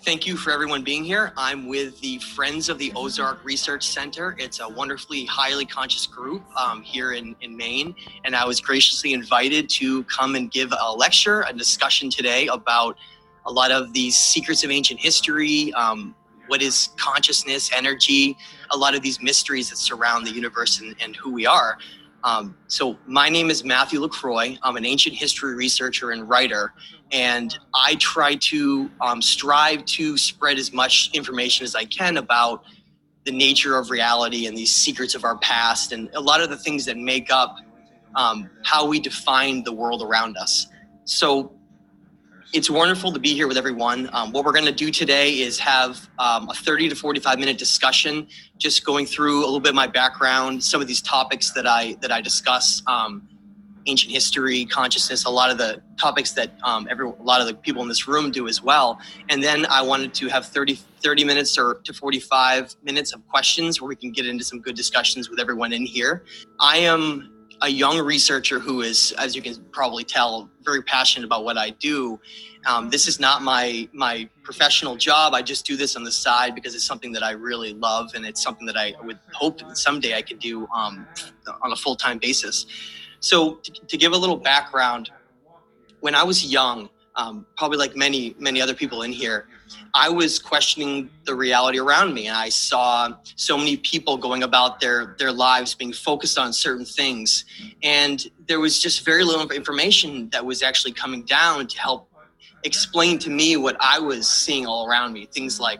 Thank you for everyone being here. I'm with the Friends of the Ozark Research Center. It's a wonderfully highly conscious group here in Maine, and I was graciously invited to come and give a lecture, a discussion today about a lot of these secrets of ancient history, what is consciousness, energy, a lot of these mysteries that surround the universe and who we are. So my name is Matthew LaCroix. I'm an ancient history researcher and writer, and I try to strive to spread as much information as I can about the nature of reality and these secrets of our past and a lot of the things that make up how we define the world around us. So it's wonderful to be here with everyone. What we're going to do today is have a 30 to 45 minute discussion, just going through a little bit of my background, some of these topics that I discuss, ancient history, consciousness, a lot of the topics that a lot of the people in this room do as well. And then I wanted to have 30 minutes or to 45 minutes of questions where we can get into some good discussions with everyone in here. I am a young researcher who is, as you can probably tell, very passionate about what I do. This is not my professional job. I just do this on the side because it's something that I really love, and it's something that I would hope that someday I could do on a full-time basis. So to give a little background, when I was young, probably like many other people in here, I was questioning the reality around me, and I saw so many people going about their lives being focused on certain things, and there was just very little information that was actually coming down to help explain to me what I was seeing all around me. Things like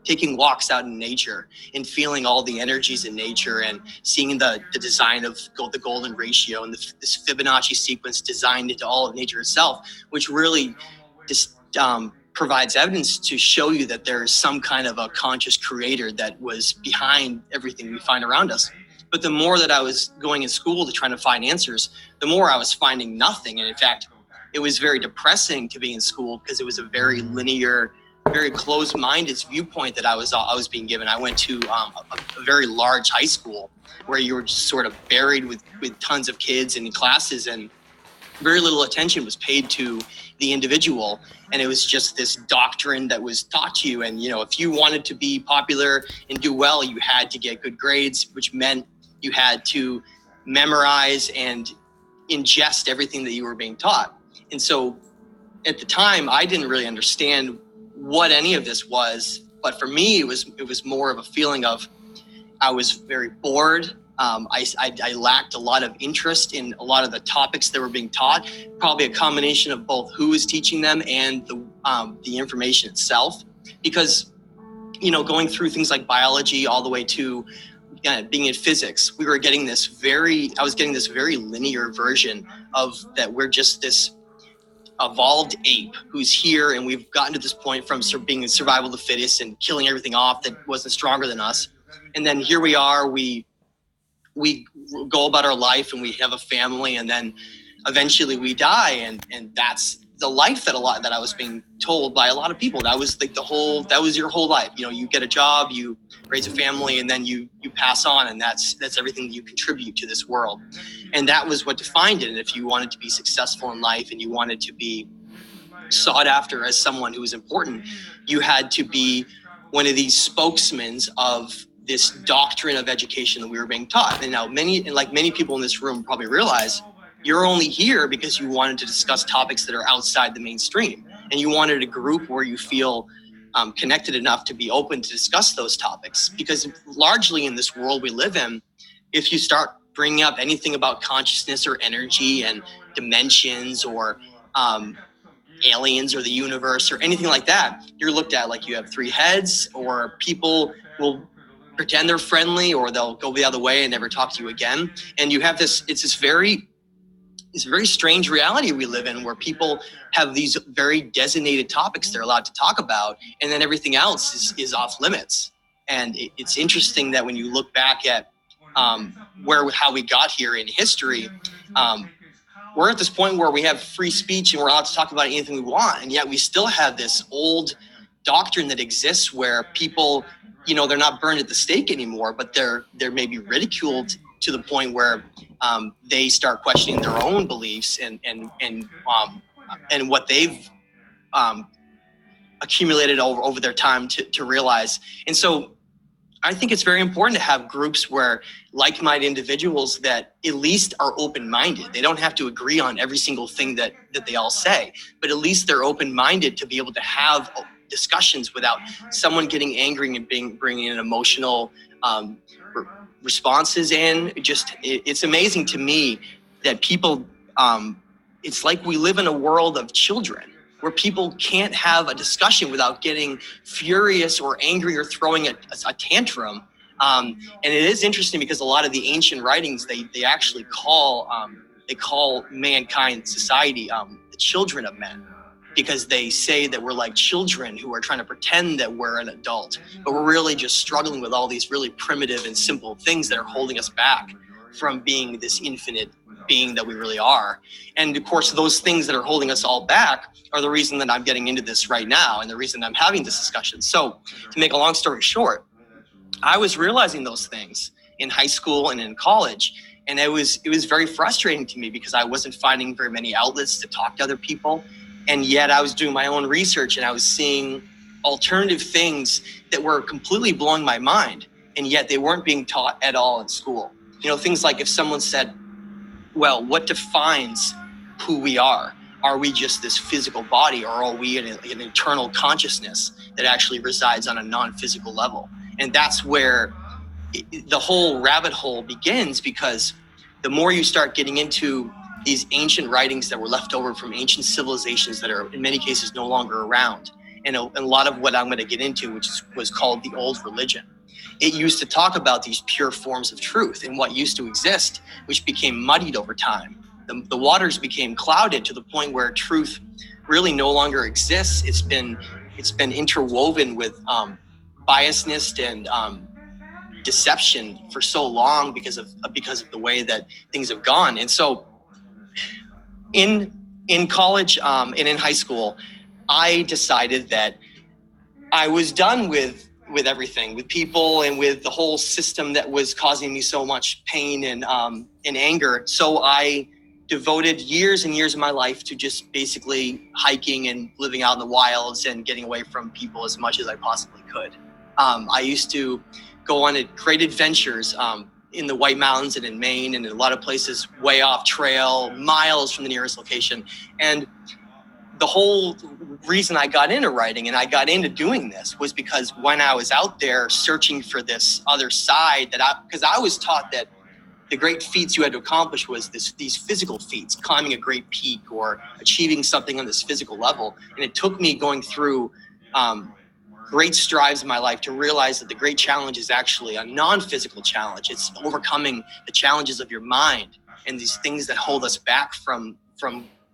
taking walks out in nature and feeling all the energies in nature and seeing the design of the golden ratio and this Fibonacci sequence designed into all of nature itself, which really just provides evidence to show you that there is some kind of a conscious creator that was behind everything we find around us. But the more that I was going in school to try to find answers, the more I was finding nothing. And in fact, it was very depressing to be in school because it was a very linear, very closed-minded viewpoint that I was being given. I went to a very large high school where you were just sort of buried with tons of kids in classes, and very little attention was paid to the individual. And it was just this doctrine that was taught to you. And, if you wanted to be popular and do well, you had to get good grades, which meant you had to memorize and ingest everything that you were being taught. And so at the time, I didn't really understand what any of this was. But for me, it was more of a feeling of I was very bored. I lacked a lot of interest in a lot of the topics that were being taught, probably a combination of both who was teaching them and the information itself. Because, going through things like biology all the way to being in physics, I was getting this very linear version of that we're just this evolved ape who's here, and we've gotten to this point from being in survival of the fittest and killing everything off that wasn't stronger than us. And then here we are, we go about our life and we have a family, and then eventually we die, and that's the life that I was being told by a lot of people. That was like that was your whole life. You get a job, you raise a family, and then you pass on, and that's everything that you contribute to this world. And that was what defined it. And if you wanted to be successful in life and you wanted to be sought after as someone who was important, you had to be one of these spokesmen of this doctrine of education that we were being taught. And now many people in this room probably realize you're only here because you wanted to discuss topics that are outside the mainstream, and you wanted a group where you feel connected enough to be open to discuss those topics. Because largely in this world we live in, if you start bringing up anything about consciousness or energy and dimensions or aliens or the universe or anything like that, you're looked at like you have three heads, or people will pretend they're friendly, or they'll go the other way and never talk to you again. And you have this very strange reality we live in, where people have these very designated topics they're allowed to talk about, and then everything else is off limits. And it's interesting that when you look back at how we got here in history, we're at this point where we have free speech and we're allowed to talk about anything we want, and yet we still have this old doctrine that exists where people, they're not burned at the stake anymore, but they're maybe ridiculed to the point where they start questioning their own beliefs and what they've accumulated over their time to realize. And so I think it's very important to have groups where like-minded individuals that at least are open-minded. They don't have to agree on every single thing that they all say, but at least they're open-minded to be able to have discussions without someone getting angry and bringing in emotional responses in. It's amazing to me that people, it's like we live in a world of children where people can't have a discussion without getting furious or angry or throwing a tantrum. And it is interesting because a lot of the ancient writings, they actually call mankind, society, the children of men, because they say that we're like children who are trying to pretend that we're an adult, but we're really just struggling with all these really primitive and simple things that are holding us back from being this infinite being that we really are. And of course, those things that are holding us all back are the reason that I'm getting into this right now and the reason I'm having this discussion. So to make a long story short, I was realizing those things in high school and in college. And it was very frustrating to me because I wasn't finding very many outlets to talk to other people. And yet I was doing my own research and I was seeing alternative things that were completely blowing my mind. And yet they weren't being taught at all in school. You know, things like if someone said, well, what defines who we are? Are we just this physical body, or are we an internal consciousness that actually resides on a non-physical level? And that's where the whole rabbit hole begins, because the more you start getting into these ancient writings that were left over from ancient civilizations that are in many cases no longer around, and a lot of what I'm going to get into, which was called the old religion. It used to talk about these pure forms of truth and what used to exist, which became muddied over time. The waters became clouded to the point where truth really no longer exists. It's been interwoven with biasness and deception for so long because of the way that things have gone. And so in college and in high school, I decided that I was done with everything, with people and with the whole system that was causing me so much pain and anger. So I devoted years and years of my life to just basically hiking and living out in the wilds and getting away from people as much as I possibly could. I used to go on great adventures in the White Mountains and in Maine and in a lot of places way off trail, miles from the nearest location. And the whole reason I got into writing and I got into doing this was because when I was out there searching for this other side, because I was taught that the great feats you had to accomplish was these physical feats, climbing a great peak or achieving something on this physical level. And it took me going through great strides in my life to realize that the great challenge is actually a non-physical challenge. It's overcoming the challenges of your mind and these things that hold us back from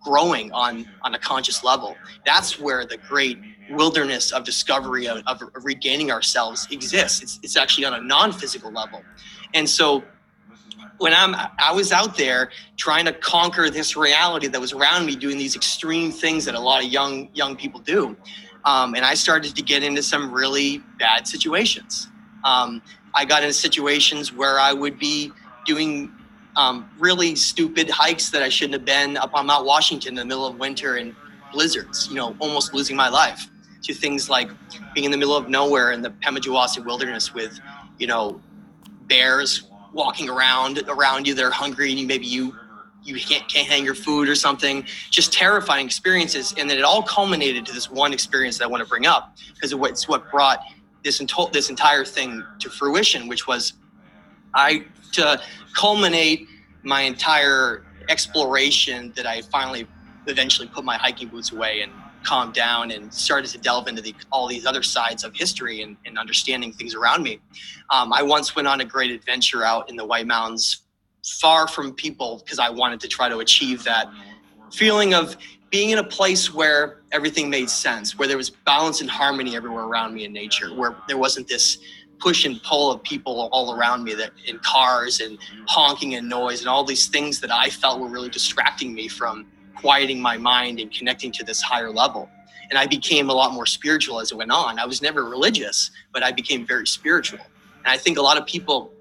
growing on a conscious level. That's where the great wilderness of discovery of regaining ourselves exists. It's actually on a non-physical level. And so when I was out there trying to conquer this reality that was around me, doing these extreme things that a lot of young people do, and I started to get into some really bad situations. I got into situations where I would be doing really stupid hikes that I shouldn't have been up on Mount Washington in the middle of winter and blizzards, almost losing my life, to things like being in the middle of nowhere in the Pemigewasset wilderness with, bears walking around you that are hungry and you can't hang your food or something. Just terrifying experiences. And then it all culminated to this one experience that I want to bring up because it's what brought this entire thing to fruition, which was to culminate my entire exploration that I finally eventually put my hiking boots away and calmed down and started to delve into all these other sides of history and understanding things around me. I once went on a great adventure out in the White Mountains, far from people, because I wanted to try to achieve that feeling of being in a place where everything made sense, where there was balance and harmony everywhere around me in nature, where there wasn't this push and pull of people all around me that in cars and honking and noise and all these things that I felt were really distracting me from quieting my mind and connecting to this higher level. And I became a lot more spiritual as it went on. I was never religious, but I became very spiritual. And I think a lot of people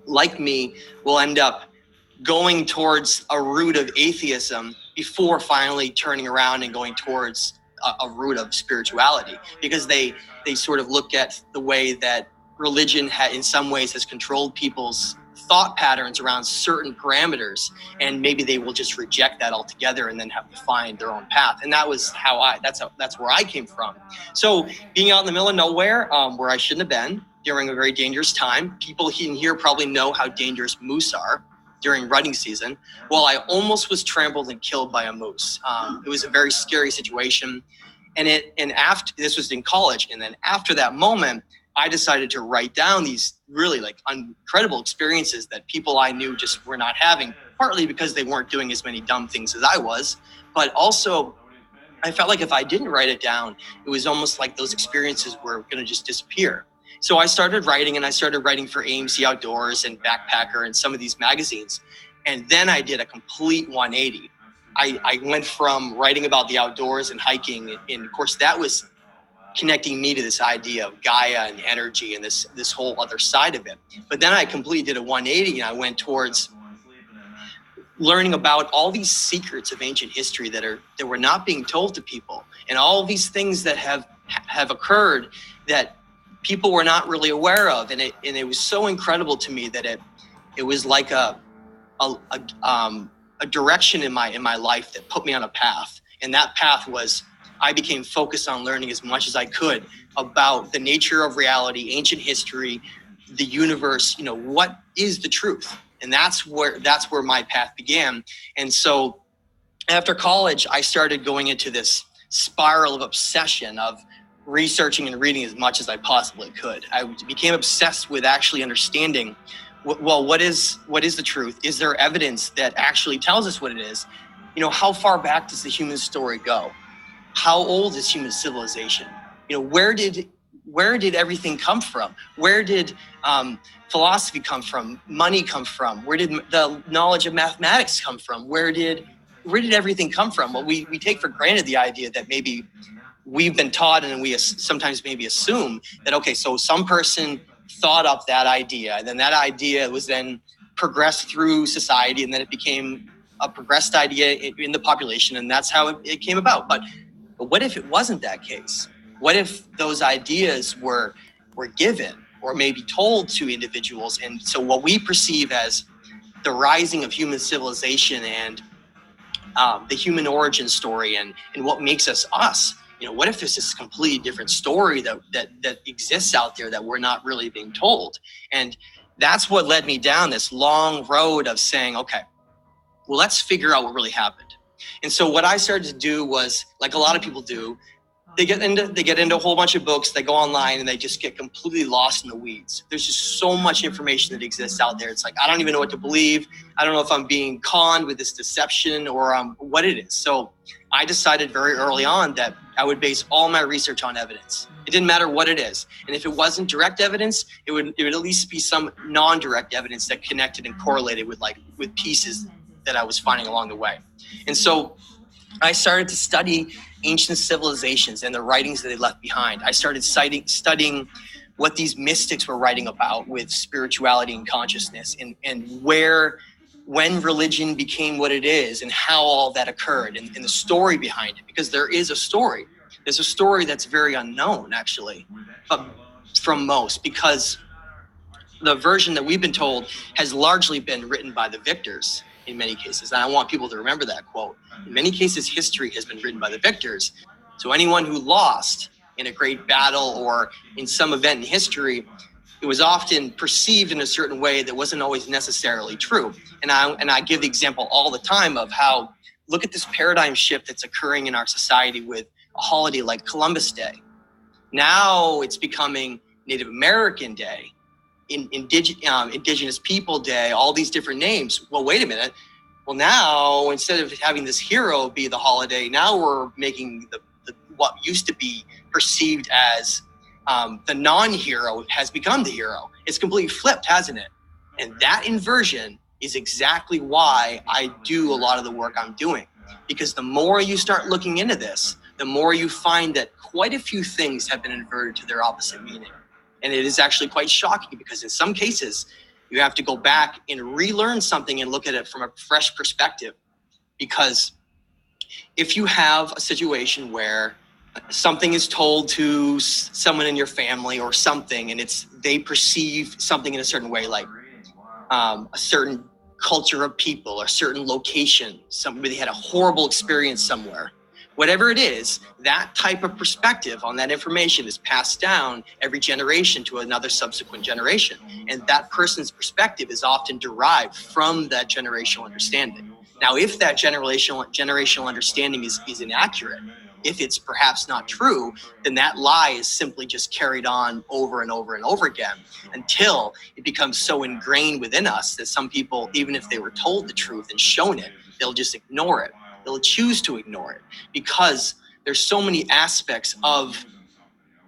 like me will end up going towards a route of atheism before finally turning around and going towards a root of spirituality, because they sort of look at the way that religion in some ways has controlled people's thought patterns around certain parameters, and maybe they will just reject that altogether and then have to find their own path. And that was that's where I came from. So being out in the middle of nowhere, where I shouldn't have been during a very dangerous time. People in here probably know how dangerous moose are during rutting season. Well, I almost was trampled and killed by a moose. It was a very scary situation. And after this was in college, and then after that moment, I decided to write down these really like incredible experiences that people I knew just were not having, partly because they weren't doing as many dumb things as I was, but also I felt like if I didn't write it down, it was almost like those experiences were going to just disappear. So I started writing, and I started writing for AMC Outdoors and Backpacker and some of these magazines. And then I did a complete 180. I went from writing about the outdoors and hiking, and of course that was connecting me to this idea of Gaia and energy and this whole other side of it. But then I completely did a 180, and I went towards learning about all these secrets of ancient history that were not being told to people, and all these things that have occurred that people were not really aware of. And it was so incredible to me that it was like a direction in my life that put me on a path. And that path was, I became focused on learning as much as I could about the nature of reality, ancient history, the universe, what is the truth? And that's where my path began. And so after college, I started going into this spiral of obsession of researching and reading as much as I possibly could. I became obsessed with actually understanding, well, what is the truth? Is there evidence that actually tells us what it is? How far back does the human story go? How old is human civilization? Where did everything come from? Where did philosophy come from? Money come from? Where did the knowledge of mathematics come from? Where did everything come from? Well, we take for granted the idea that maybe we've been taught, and we sometimes maybe assume that, okay, so some person thought up that idea, and then that idea was then progressed through society, and then it became a progressed idea in the population, and that's how it came about. But what if it wasn't that case? What if those ideas were given or maybe told to individuals? And so what we perceive as the rising of human civilization and the human origin story and what makes us us, what if there's this completely different story that exists out there that we're not really being told? And that's what led me down this long road of saying, okay, well, let's figure out what really happened. And so what I started to do was, like a lot of people do, they get into a whole bunch of books, they go online, and they just get completely lost in the weeds. There's just so much information that exists out there. It's like, I don't even know what to believe. I don't know if I'm being conned with this deception or what it is. So I decided very early on that I would base all my research on evidence. It didn't matter what it is. And if it wasn't direct evidence, it would at least be some non-direct evidence that connected and correlated with pieces that I was finding along the way. And so I started to study ancient civilizations and the writings that they left behind. I started studying what these mystics were writing about with spirituality and consciousness, and when religion became what it is and how all that occurred, and the story behind it, because there is a story. There's a story that's very unknown, actually, from most, because the version that we've been told has largely been written by the victors in many cases. And I want people to remember that quote. In many cases, history has been written by the victors. So anyone who lost in a great battle or in some event in history, it was often perceived in a certain way that wasn't always necessarily true. And I give the example all the time of how, look at this paradigm shift that's occurring in our society with a holiday like Columbus Day. Now it's becoming Native American Day, Indigenous People Day, all these different names. Well, wait a minute. Well, now instead of having this hero be the holiday, now we're making the what used to be perceived as the non-hero has become the hero. It's completely flipped, hasn't it? And that inversion is exactly why I do a lot of the work I'm doing. Because the more you start looking into this, the more you find that quite a few things have been inverted to their opposite meaning. And it is actually quite shocking, because in some cases, you have to go back and relearn something and look at it from a fresh perspective. Because if you have a situation where something is told to someone in your family or something, and they perceive something in a certain way, like a certain culture of people or certain location, somebody had a horrible experience somewhere. Whatever it is, that type of perspective on that information is passed down every generation to another subsequent generation. And that person's perspective is often derived from that generational understanding. Now, if that generational understanding is inaccurate, if it's perhaps not true, then that lie is simply just carried on over and over and over again until it becomes so ingrained within us that some people, even if they were told the truth and shown it, they'll just ignore it. They'll choose to ignore it because there's so many aspects of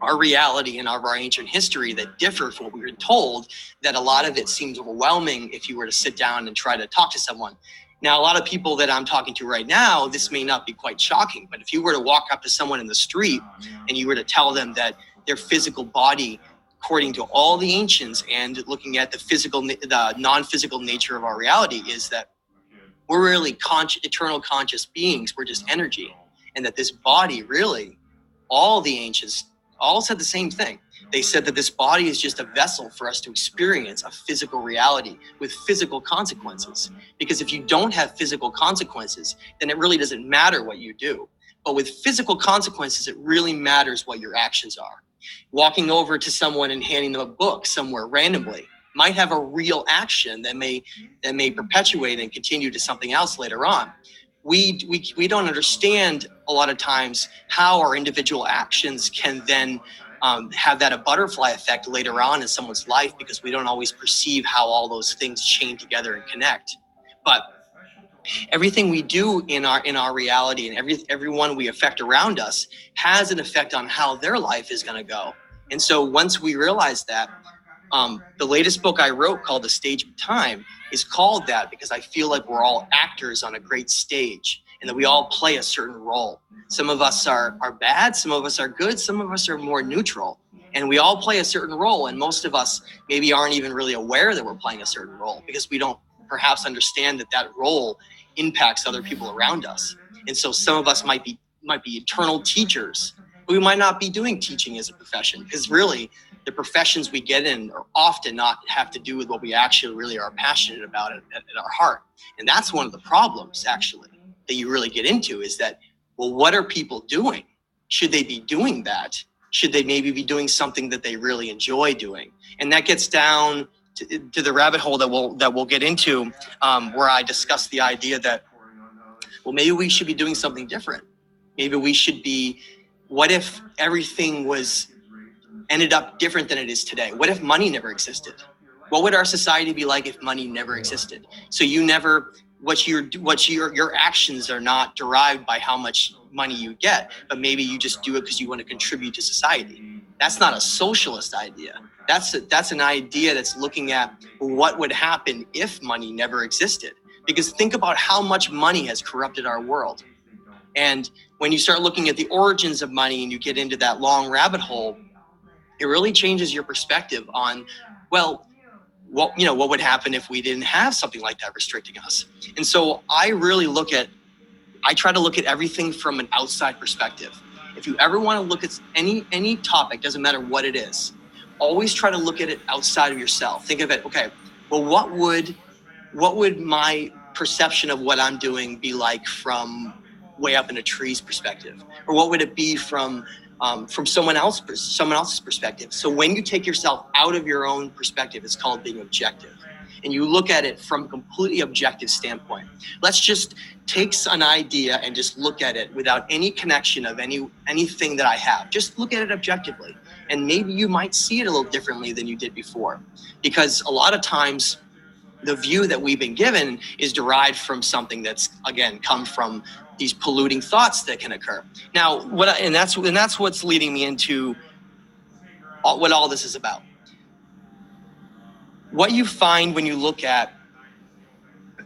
our reality and of our ancient history that differ from what we were told, that a lot of it seems overwhelming if you were to sit down and try to talk to someone. Now, a lot of people that I'm talking to right now, this may not be quite shocking, but if you were to walk up to someone in the street and you were to tell them that their physical body, according to all the ancients and looking at the non-physical nature of our reality, is that we're really eternal conscious beings, we're just energy, and that this body really, all the ancients all said the same thing. They said that this body is just a vessel for us to experience a physical reality with physical consequences. Because if you don't have physical consequences, then it really doesn't matter what you do. But with physical consequences, it really matters what your actions are. Walking over to someone and handing them a book somewhere randomly might have a real action that may perpetuate and continue to something else later on. We don't understand a lot of times how our individual actions can then have that a butterfly effect later on in someone's life, because we don't always perceive how all those things chain together and connect. But everything we do in our reality and everyone we affect around us has an effect on how their life is going to go. And so once we realize that, the latest book I wrote, called The Stage of Time, is called that because I feel like we're all actors on a great stage and that we all play a certain role. Some of us are bad, some of us are good, some of us are more neutral, and we all play a certain role. And most of us maybe aren't even really aware that we're playing a certain role because we don't perhaps understand that role impacts other people around us. And so some of us might be eternal teachers, but we might not be doing teaching as a profession, because really the professions we get in are often not have to do with what we actually really are passionate about at our heart. And that's one of the problems actually that you really get into, is that, well, what are people doing? Should they be doing that? Should they maybe be doing something that they really enjoy doing? And that gets down to the rabbit hole that we'll get into, where I discuss the idea that, well, maybe we should be doing something different. Maybe we should be, what if everything ended up different than it is today? What if money never existed? What would our society be like if money never existed? So your actions are not derived by how much money you get, but maybe you just do it because you want to contribute to society. That's not a socialist idea. That's an idea that's looking at what would happen if money never existed. Because think about how much money has corrupted our world. And when you start looking at the origins of money and you get into that long rabbit hole, it really changes your perspective on, well, what would happen if we didn't have something like that restricting us. And so I try to look at everything from an outside perspective. If you ever want to look at any topic, doesn't matter what it is, always try to look at it outside of yourself. Think of it, okay, well, what would my perception of what I'm doing be like from way up in a tree's perspective? Or what would it be from someone else's perspective? So when you take yourself out of your own perspective, it's called being objective. And you look at it from a completely objective standpoint. Let's just take an idea and just look at it without any connection of anything that I have. Just look at it objectively. And maybe you might see it a little differently than you did before. Because a lot of times the view that we've been given is derived from something that's, again, come from these polluting thoughts that can occur. Now, that's what's leading me into what all this is about. What you find when you look at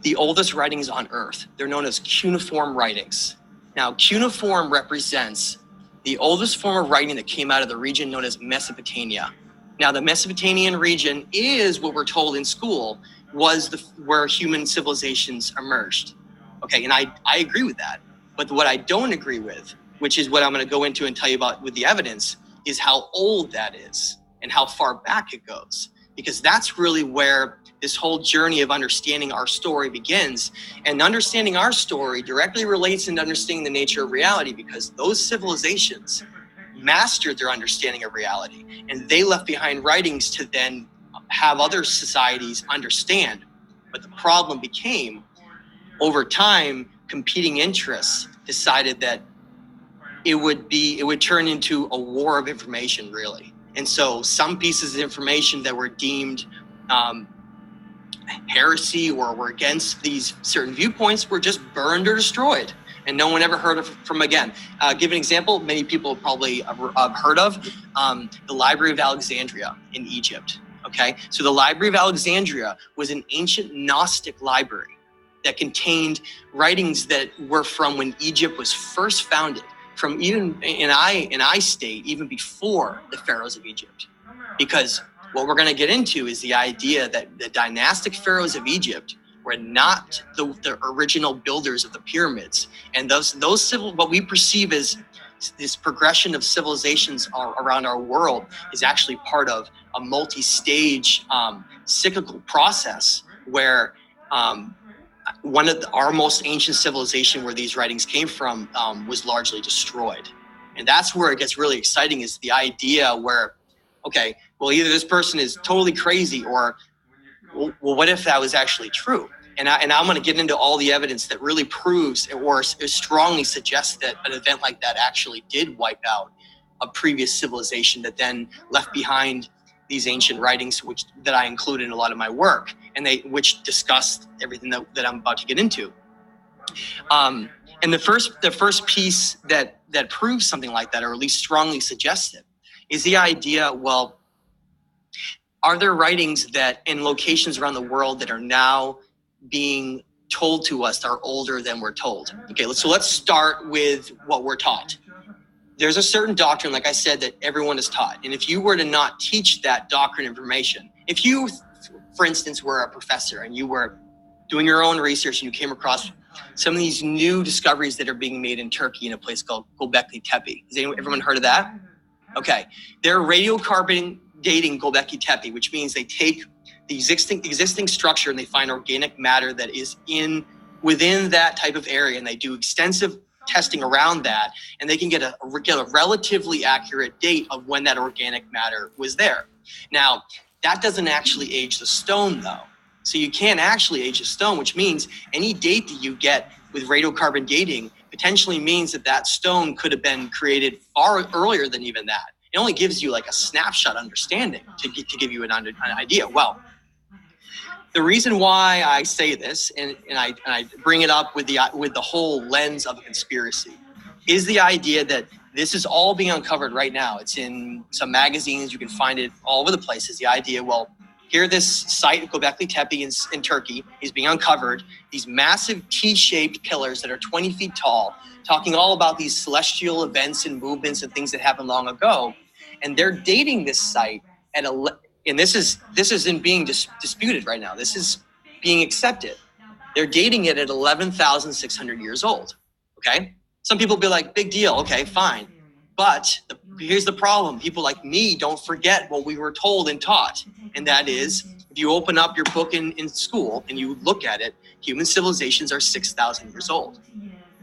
the oldest writings on Earth, they're known as cuneiform writings. Now, cuneiform represents the oldest form of writing that came out of the region known as Mesopotamia. Now, the Mesopotamian region is what we're told in school was where human civilizations emerged. Okay, and I agree with that. But what I don't agree with which is what I'm going to go into and tell you about with the evidence, is how old that is and how far back it goes. Because that's really where this whole journey of understanding our story begins. And understanding our story directly relates into understanding the nature of reality, because those civilizations mastered their understanding of reality, and they left behind writings to then have other societies understand. But the problem became, over time, competing interests decided that it would turn into a war of information, really. And so some pieces of information that were deemed heresy or were against these certain viewpoints were just burned or destroyed, and no one ever heard of from again. Give an example, many people probably have heard of the Library of Alexandria in Egypt. Okay, so the Library of Alexandria was an ancient Gnostic library that contained writings that were from when Egypt was first founded, from even in I state, even before the pharaohs of Egypt. Because what we're going to get into is the idea that the dynastic pharaohs of Egypt were not the original builders of the pyramids, and those what we perceive as this progression of civilizations around our world is actually part of a multi-stage cyclical process where one of our most ancient civilization where these writings came from was largely destroyed. And that's where it gets really exciting, is the idea where, okay, well, either this person is totally crazy, or, well, what if that was actually true? And I'm going to get into all the evidence that really proves or strongly suggests that an event like that actually did wipe out a previous civilization that then left behind these ancient writings, that I include in a lot of my work, and which discuss everything that I'm about to get into. And the first piece that proves something like that, or at least strongly suggests it, is the idea, well, are there writings that in locations around the world that are now being told to us that are older than we're told? Okay, so let's start with what we're taught. There's a certain doctrine, like I said, that everyone is taught. And if you were to not teach that doctrine information, if you, for instance, were a professor and you were doing your own research and you came across some of these new discoveries that are being made in Turkey in a place called Göbekli Tepe. Has everyone heard of that? Okay, they're radiocarbon dating Göbekli Tepe, which means they take the existing structure and they find organic matter that is within that type of area, and they do extensive testing around that, and they can get a relatively accurate date of when that organic matter was there. Now, that doesn't actually age the stone, though. So you can't actually age a stone, which means any date that you get with radiocarbon dating potentially means that stone could have been created far earlier than even that. It only gives you like a snapshot understanding to give you an idea. Well, the reason why I say this, and I bring it up with the whole lens of a conspiracy, is the idea that this is all being uncovered right now. It's in some magazines. You can find it all over the place. Is the idea, well, here this site, Göbekli Tepe in Turkey, is being uncovered. These massive T-shaped pillars that are 20 feet tall, talking all about these celestial events and movements and things that happened long ago. And they're dating this site and this isn't being disputed right now. This is being accepted. They're dating it at 11,600 years old. Okay. Some people be like, big deal. Okay, fine. But here's the problem. People like me don't forget what we were told and taught. And that is, if you open up your book in school and you look at it, human civilizations are 6,000 years old.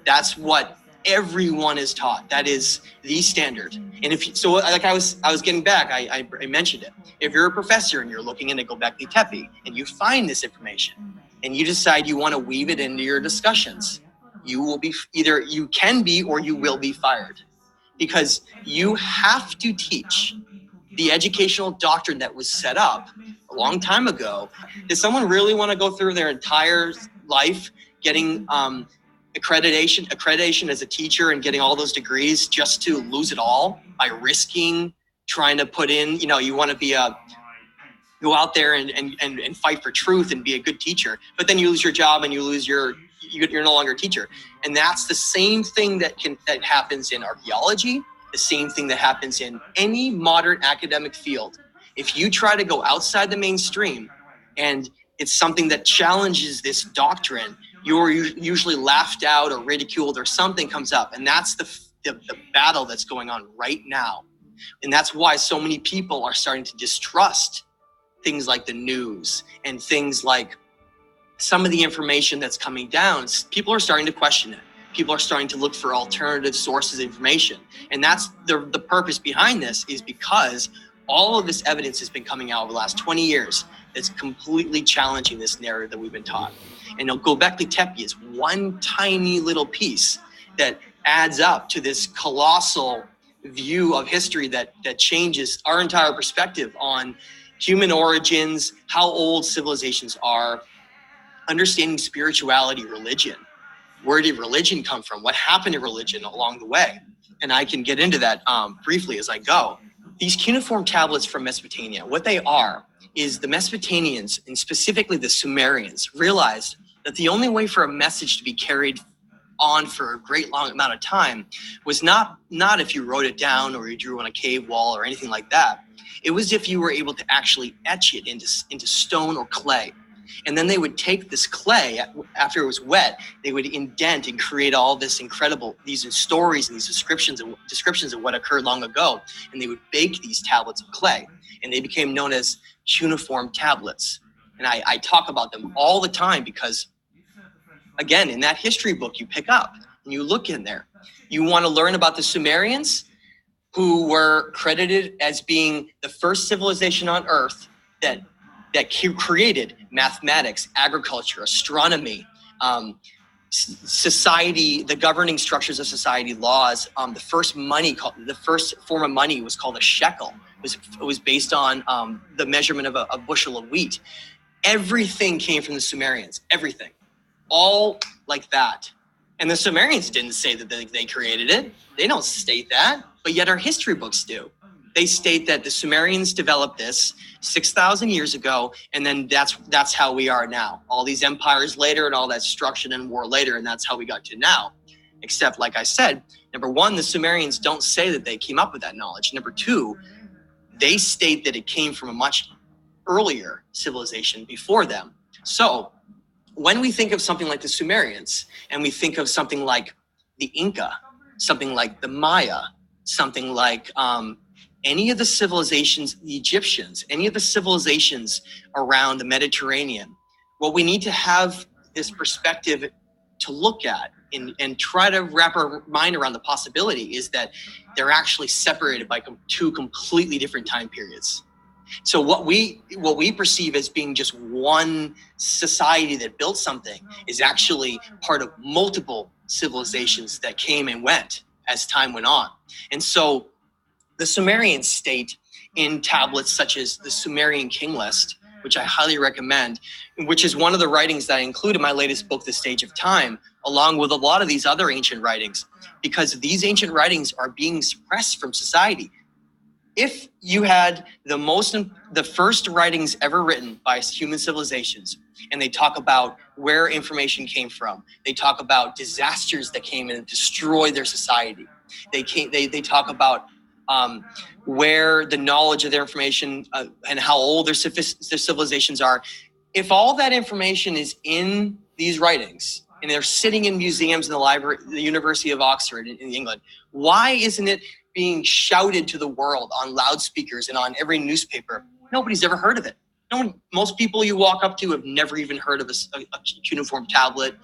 That's what everyone is taught. That is the standard. And like I was getting back, I mentioned it. If you're a professor and you're looking into Göbekli Tepe and you find this information and you decide you want to weave it into your discussions, you will be either you can be or you will be fired, because you have to teach the educational doctrine that was set up a long time ago. Does someone really want to go through their entire life getting accreditation as a teacher and getting all those degrees just to lose it all by risking trying to put in, you want to go out there and fight for truth and be a good teacher, but then you lose your job and you're no longer a teacher. And that's the same thing that happens in archaeology, the same thing that happens in any modern academic field. If you try to go outside the mainstream and it's something that challenges this doctrine, you're usually laughed out or ridiculed or something comes up. And that's the battle that's going on right now. And that's why so many people are starting to distrust things like the news and things like some of the information that's coming down. People are starting to question it. People are starting to look for alternative sources of information. And that's the purpose behind this, is because all of this evidence has been coming out over the last 20 years that's completely challenging this narrative that we've been taught. And Göbekli Tepe is one tiny little piece that adds up to this colossal view of history that changes our entire perspective on human origins, how old civilizations are, understanding spirituality, religion. Where did religion come from? What happened to religion along the way? And I can get into that briefly as I go. These cuneiform tablets from Mesopotamia, what they are is the Mesopotamians, and specifically the Sumerians, realized that the only way for a message to be carried on for a great long amount of time was not if you wrote it down or you drew on a cave wall or anything like that. It was if you were able to actually etch it into stone or clay. And then they would take this clay after it was wet, they would indent and create all this incredible, these stories and these descriptions of what occurred long ago. And they would bake these tablets of clay, and they became known as cuneiform tablets. And I talk about them all the time because, again, in that history book you pick up and you look in there, you want to learn about the Sumerians, who were credited as being the first civilization on Earth that created mathematics, agriculture, astronomy, society, the governing structures of society, laws. The first form of money was called a shekel. It was based on the measurement of a bushel of wheat. Everything came from the Sumerians. Everything, all like that. And the Sumerians didn't say that they created it. They don't state that, but yet our history books do. They state that the Sumerians developed this 6,000 years ago, and then that's how we are now. All these empires later and all that destruction and war later, and that's how we got to now. Except, like I said, number one, the Sumerians don't say that they came up with that knowledge. Number two, they state that it came from a much earlier civilization before them. So when we think of something like the Sumerians, and we think of something like the Inca, something like the Maya, something like any of the civilizations, the Egyptians, any of the civilizations around the Mediterranean, what we need to have this perspective to look at and try to wrap our mind around the possibility is that they're actually separated by two completely different time periods. So what we perceive as being just one society that built something is actually part of multiple civilizations that came and went as time went on. And so the Sumerians state in tablets such as the Sumerian King List, which I highly recommend, which is one of the writings that I include in my latest book, The Stage of Time, along with a lot of these other ancient writings, because these ancient writings are being suppressed from society. If you had the first writings ever written by human civilizations, and they talk about where information came from, they talk about disasters that came in and destroyed their society. They talk about where the knowledge of their information and how old their civilizations are. If all that information is in these writings and they're sitting in museums in the library, the University of Oxford in England, why isn't it being shouted to the world on loudspeakers and on every newspaper? Nobody's ever heard of it. Most people you walk up to have never even heard of a cuneiform tablet.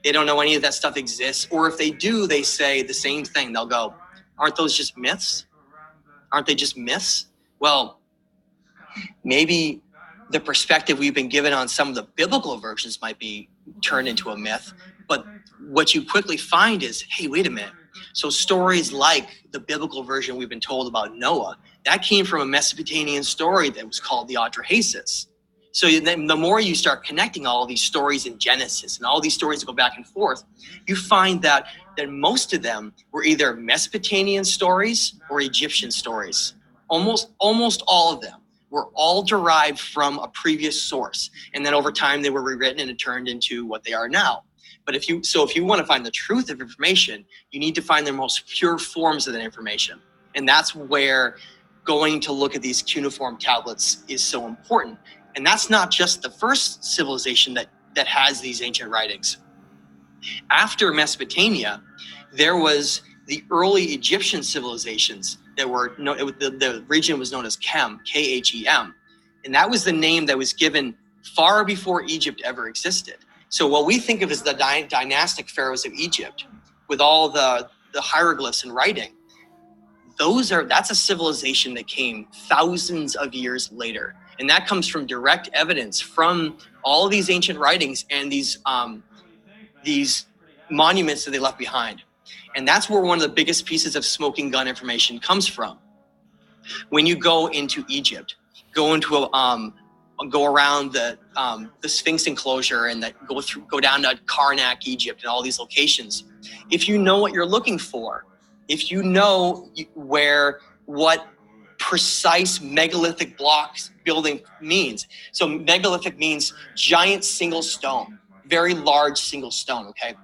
They don't know any of that stuff exists. Or if they do, they say the same thing. They'll go, aren't those just myths? Aren't they just myths? Well, maybe the perspective we've been given on some of the biblical versions might be turned into a myth. But what you quickly find is, hey, wait a minute. So stories like the biblical version we've been told about Noah, that came from a Mesopotamian story that was called the Atrahasis. So then the more you start connecting all these stories in Genesis and all these stories that go back and forth, you find that most of them were either Mesopotamian stories or Egyptian stories. Almost all of them were all derived from a previous source. And then over time they were rewritten and it turned into what they are now. But if you want to find the truth of information, you need to find the most pure forms of that information. And that's where going to look at these cuneiform tablets is so important. And that's not just the first civilization that has these ancient writings. After Mesopotamia, there was the early Egyptian civilizations that were, the region was known as Kem, K-H-E-M. And that was the name that was given far before Egypt ever existed. So what we think of as the dynastic pharaohs of Egypt, with all the hieroglyphs and writing, that's a civilization that came thousands of years later. And that comes from direct evidence from all of these ancient writings and these monuments that they left behind. And that's where one of the biggest pieces of smoking gun information comes from. When you go into Egypt, go around the Sphinx enclosure and go down to Karnak, Egypt, and all these locations. If you know what you're looking for, if you know what precise megalithic blocks building means. So megalithic means giant single stone, very large single stone, okay?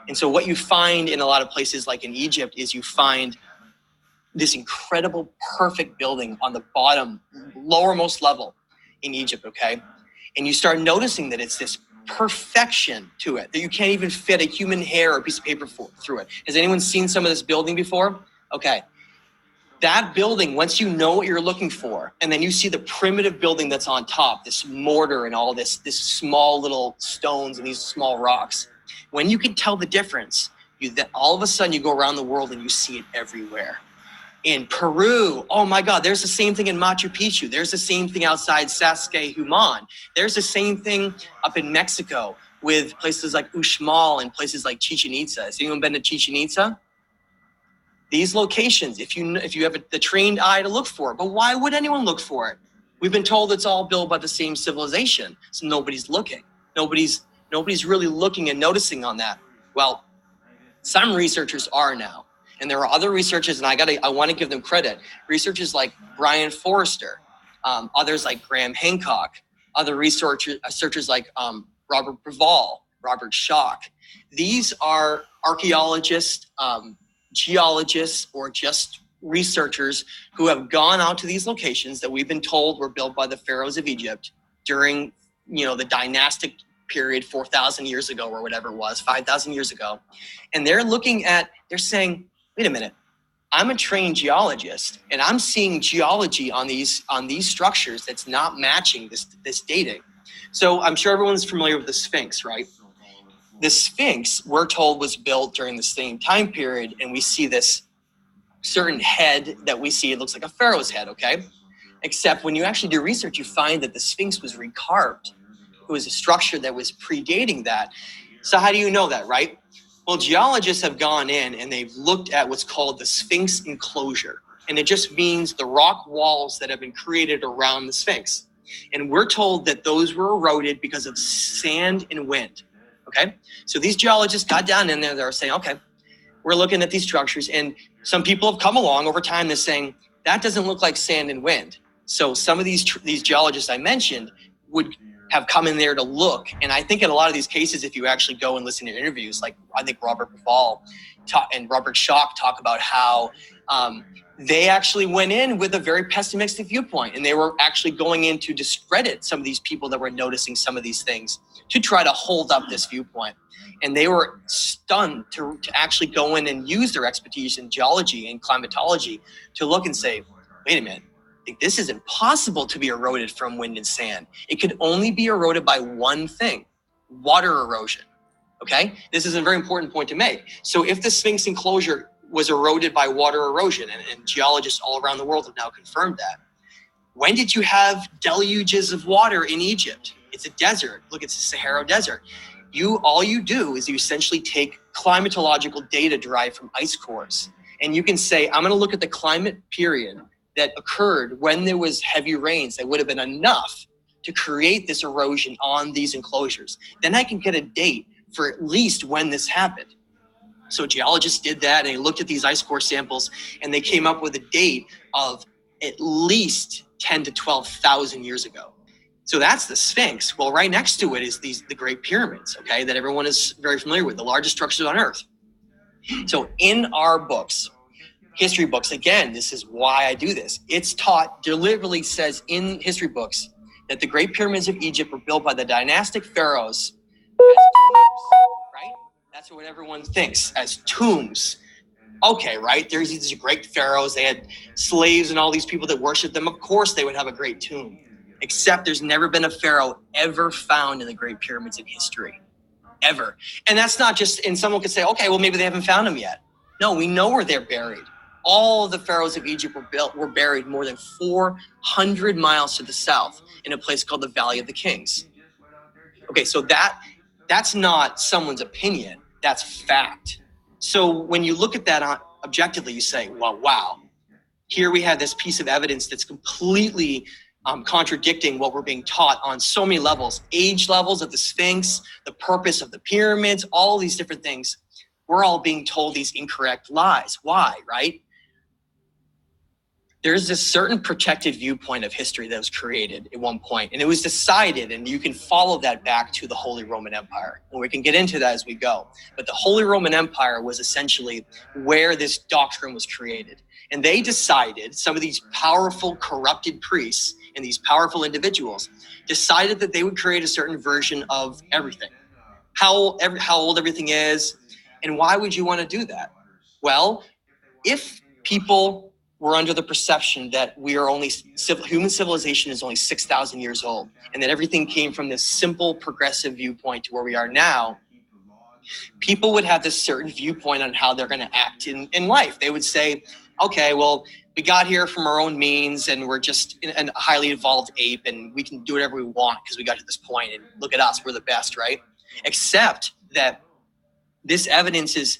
And so what you find in a lot of places like in Egypt is you find this incredible, perfect building on the bottom, lowermost level in Egypt, okay? And you start noticing that it's this perfection to it, that you can't even fit a human hair or a piece of paper through it. Has anyone seen some of this building before? Okay. That building, once you know what you're looking for, and then you see the primitive building that's on top, this mortar and all this small little stones and these small rocks, when you can tell the difference, then all of a sudden you go around the world and you see it everywhere. In Peru, oh my God, there's the same thing in Machu Picchu. There's the same thing outside Sacsayhuaman. There's the same thing up in Mexico with places like Uxmal and places like Chichen Itza. Has anyone been to Chichen Itza? These locations, if you have the trained eye to look for it, but why would anyone look for it? We've been told it's all built by the same civilization, so nobody's looking. Nobody's really looking and noticing on that. Well, some researchers are now. And there are other researchers, and I want to give them credit. Researchers like Brian Forrester, others like Graham Hancock, other researchers like Robert Preval, Robert Schock. These are archaeologists, geologists, or just researchers who have gone out to these locations that we've been told were built by the pharaohs of Egypt during, the dynastic period 4,000 years ago or whatever it was, 5,000 years ago. And they're saying, wait a minute, I'm a trained geologist and I'm seeing geology on these structures that's not matching this dating. So I'm sure everyone's familiar with the Sphinx, right? The Sphinx, we're told, was built during the same time period, and we see this certain head that we see, it looks like a pharaoh's head, okay? Except when you actually do research, you find that the Sphinx was recarved. It was a structure that was predating that. So how do you know that, right? Well, geologists have gone in and they've looked at what's called the Sphinx enclosure. And it just means the rock walls that have been created around the Sphinx. And we're told that those were eroded because of sand and wind, okay? So these geologists got down in there, they're saying, okay, we're looking at these structures, and some people have come along over time that's saying, that doesn't look like sand and wind. So some of these geologists I mentioned would have come in there to look. And I think in a lot of these cases, if you actually go and listen to interviews, like I think Robert Preval and Robert Schock talk about how they actually went in with a very pessimistic viewpoint, and they were actually going in to discredit some of these people that were noticing some of these things to try to hold up this viewpoint. And they were stunned to actually go in and use their expertise in geology and climatology to look and say, wait a minute, this is impossible to be eroded from wind and sand. It could only be eroded by one thing, water erosion, okay? This is a very important point to make. So if the Sphinx enclosure was eroded by water erosion, and geologists all around the world have now confirmed that, when did you have deluges of water in Egypt? It's a desert. Look, it's the Sahara Desert. All you do is you essentially take climatological data derived from ice cores, and you can say, I'm going to look at the climate period that occurred when there was heavy rains that would have been enough to create this erosion on these enclosures. Then I can get a date for at least when this happened. So geologists did that, and they looked at these ice core samples, and they came up with a date of at least 10 to 12,000 years ago. So that's the Sphinx. Well, right next to it is the Great Pyramids, okay, that everyone is very familiar with, the largest structures on Earth. So in our books, history books, again, this is why I do this. It's taught, deliberately says in history books that the Great Pyramids of Egypt were built by the dynastic pharaohs as tombs, right? That's what everyone thinks, as tombs. Okay, right? There's these great pharaohs. They had slaves and all these people that worshiped them. Of course, they would have a great tomb. Except there's never been a pharaoh ever found in the Great Pyramids in history. Ever. And that's not just, and someone could say, okay, well, maybe they haven't found them yet. No, we know where they're buried. All of the pharaohs of Egypt were buried more than 400 miles to the south in a place called the Valley of the Kings. Okay, so that's not someone's opinion. That's fact. So when you look at that objectively, you say, well, wow, here we have this piece of evidence that's completely contradicting what we're being taught on so many levels, age levels of the Sphinx, the purpose of the pyramids, all these different things. We're all being told these incorrect lies. Why, right? There's this certain protected viewpoint of history that was created at one point, and it was decided, and you can follow that back to the Holy Roman Empire, and we can get into that as we go. But the Holy Roman Empire was essentially where this doctrine was created. And they decided, some of these powerful, corrupted priests and these powerful individuals decided that they would create a certain version of everything, how old everything is, and why would you want to do that? Well, if people were under the perception that human civilization is only 6,000 years old, and that everything came from this simple progressive viewpoint to where we are now, people would have this certain viewpoint on how they're going to act in life. They would say, okay, well, we got here from our own means, and we're just a highly evolved ape, and we can do whatever we want because we got to this point, and look at us, we're the best, right? Except that this evidence is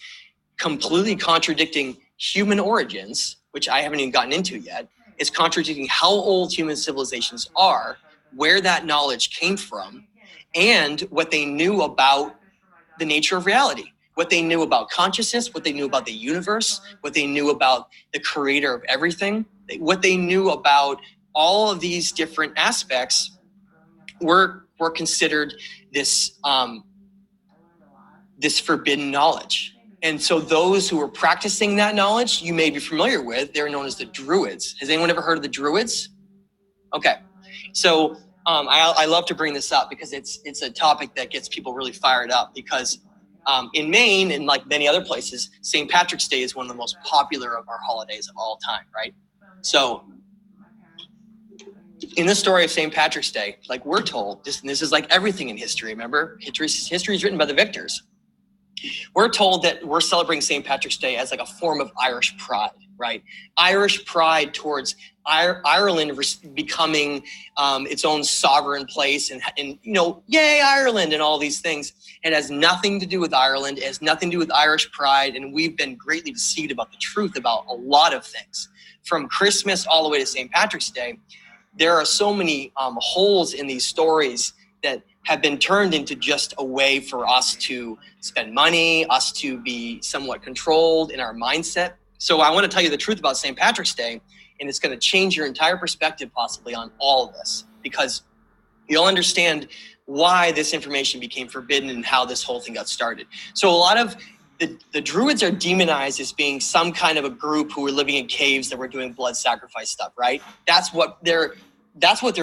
completely contradicting human origins, which I haven't even gotten into yet. It's contradicting how old human civilizations are, where that knowledge came from, and what they knew about the nature of reality, what they knew about consciousness, what they knew about the universe, what they knew about the creator of everything, what they knew about all of these different aspects were considered this forbidden knowledge. And so those who were practicing that knowledge, you may be familiar with, they're known as the Druids. Has anyone ever heard of the Druids? Okay. So I love to bring this up because it's a topic that gets people really fired up, because in Maine and like many other places, St. Patrick's Day is one of the most popular of our holidays of all time, right? So in the story of St. Patrick's Day, like we're told, this is like everything in history, remember? History is written by the victors. We're told that we're celebrating St. Patrick's Day as like a form of Irish pride, right? Irish pride towards Ireland becoming its own sovereign place, and you know, yay, Ireland, and all these things. It has nothing to do with Ireland. It has nothing to do with Irish pride, and we've been greatly deceived about the truth about a lot of things. From Christmas all the way to St. Patrick's Day, there are so many holes in these stories that have been turned into just a way for us to spend money, us to be somewhat controlled in our mindset. So I want to tell you the truth about St. Patrick's Day, and it's going to change your entire perspective possibly on all of this, because you'll understand why this information became forbidden and how this whole thing got started. So a lot of the Druids are demonized as being some kind of a group who were living in caves that were doing blood sacrifice stuff, right? That's what they're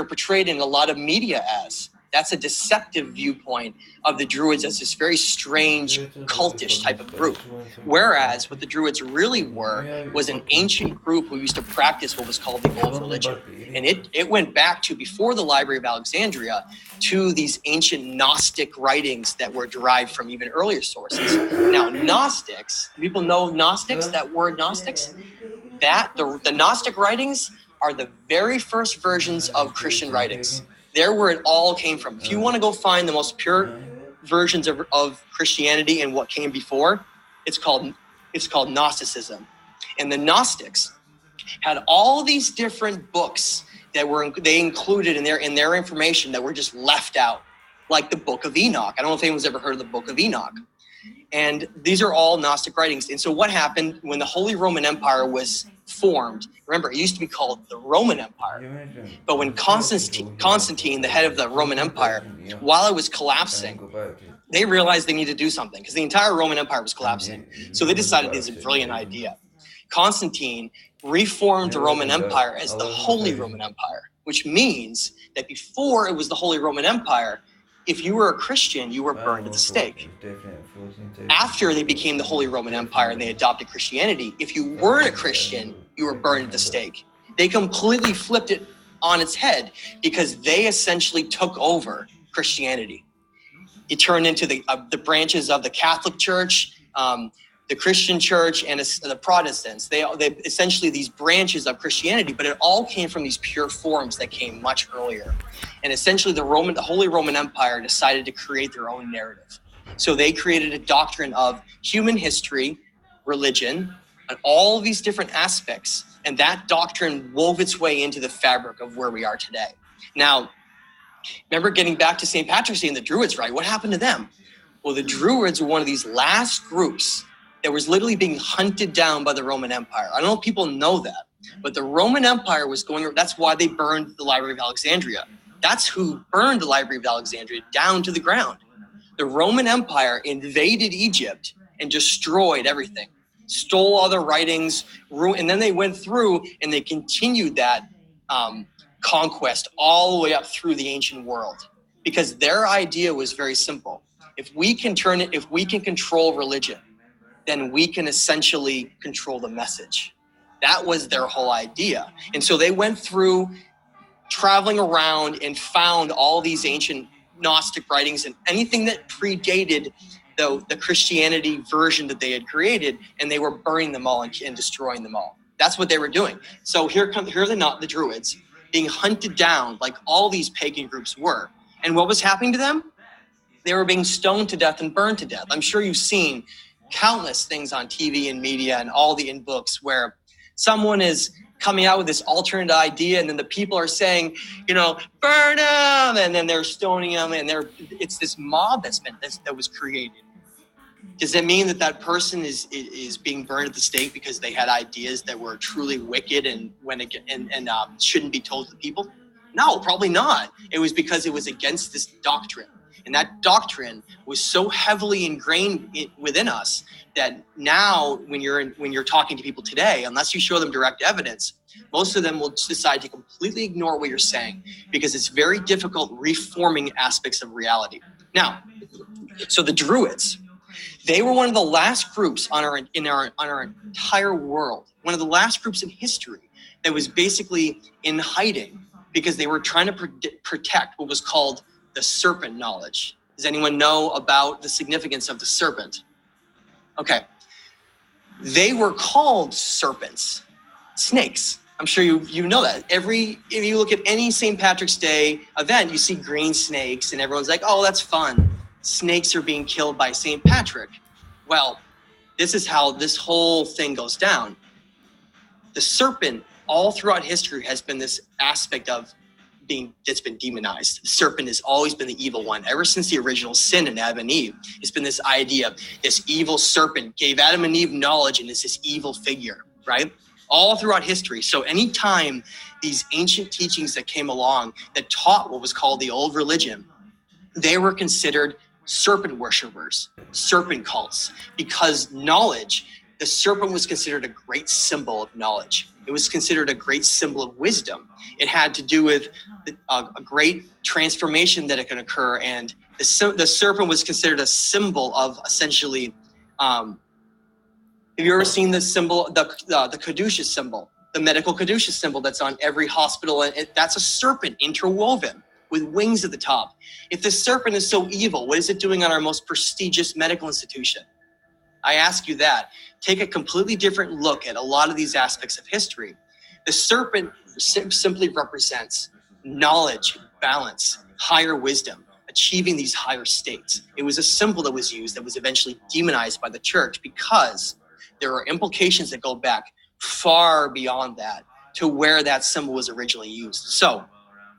portrayed in a lot of media as. That's a deceptive viewpoint of the Druids as this very strange, cultish type of group. Whereas what the Druids really were was an ancient group who used to practice what was called the Old Religion. And it went back to before the Library of Alexandria to these ancient Gnostic writings that were derived from even earlier sources. Now, Gnostics, people know Gnostics, that word Gnostics, the Gnostic writings are the very first versions of Christian writings. They're where it all came from. If you want to go find the most pure versions of Christianity and what came before, it's called Gnosticism. And the Gnostics had all these different books that they included in their information that were just left out, like the Book of Enoch. I don't know if anyone's ever heard of the Book of Enoch. And these are all Gnostic writings. And so what happened when the Holy Roman Empire was formed? Remember, it used to be called the Roman Empire. But when Constantine, the head of the Roman Empire, while it was collapsing, they realized they needed to do something because the entire Roman Empire was collapsing. So they decided this is a brilliant idea. Constantine reformed the Roman Empire as the Holy Roman Empire, which means that before it was the Holy Roman Empire, If you were a Christian, you were burned at the stake. After they became the Holy Roman Empire and they adopted Christianity, if you weren't a Christian, you were burned at the stake. They completely flipped it on its head because they essentially took over Christianity. It turned into the branches of the Catholic Church, the Christian Church, and the Protestants. They essentially these branches of Christianity, but it all came from these pure forms that came much earlier. And essentially the Holy Roman Empire decided to create their own narrative. So they created a doctrine of human history, religion, and all of these different aspects. And that doctrine wove its way into the fabric of where we are today. Now, remember getting back to St. Patrick's Day and the Druids, right? What happened to them? Well, the Druids were one of these last groups that was literally being hunted down by the Roman Empire. I don't know if people know that, but the Roman Empire was that's why they burned the Library of Alexandria. That's who burned the Library of Alexandria down to the ground. The Roman Empire invaded Egypt and destroyed everything, stole all their writings, and then they went through and they continued that conquest all the way up through the ancient world, because their idea was very simple. If we can control religion, then we can essentially control the message. That was their whole idea. And so they went through traveling around and found all these ancient Gnostic writings and anything that predated the Christianity version that they had created, and they were burning them all and destroying them all. That's what they were doing. So here are the Druids being hunted down like all these pagan groups were. And what was happening to them? They were being stoned to death and burned to death. I'm sure you've seen countless things on TV and media and in books where someone is coming out with this alternate idea, and then the people are saying, burn them, and then they're stoning them, and it's this mob that was created. Does that mean that person is being burned at the stake because they had ideas that were truly wicked and shouldn't be told to the people? No, probably not. It was because it was against this doctrine. And that doctrine was so heavily ingrained within us that now when you're talking to people today, unless you show them direct evidence, most of them will decide to completely ignore what you're saying because it's very difficult reforming aspects of reality. Now, so the Druids, they were one of the last groups on our entire world, one of the last groups in history that was basically in hiding because they were trying to protect what was called the serpent knowledge. Does anyone know about the significance of the serpent? Okay. They were called serpents, snakes. I'm sure you know that. If you look at any St. Patrick's Day event, you see green snakes and everyone's like, oh, that's fun. Snakes are being killed by St. Patrick. Well, this is how this whole thing goes down. The serpent all throughout history has been this aspect of it's been demonized. The serpent has always been the evil one. Ever since the original sin in Adam and Eve, it's been this idea of this evil serpent gave Adam and Eve knowledge and it's this evil figure, right? All throughout history. So anytime these ancient teachings that came along that taught what was called the old religion, they were considered serpent worshipers, serpent cults, because knowledge, the serpent was considered a great symbol of knowledge. It was considered a great symbol of wisdom. It had to do with a great transformation that it can occur. And the serpent was considered a symbol of essentially, have you ever seen the symbol, the caduceus symbol, the medical caduceus symbol that's on every hospital? And that's a serpent interwoven with wings at the top. If the serpent is so evil, what is it doing on our most prestigious medical institution? I ask you that. Take a completely different look at a lot of these aspects of history. The serpent simply represents knowledge, balance, higher wisdom, achieving these higher states. It was a symbol that was used that was eventually demonized by the church because there are implications that go back far beyond that to where that symbol was originally used. So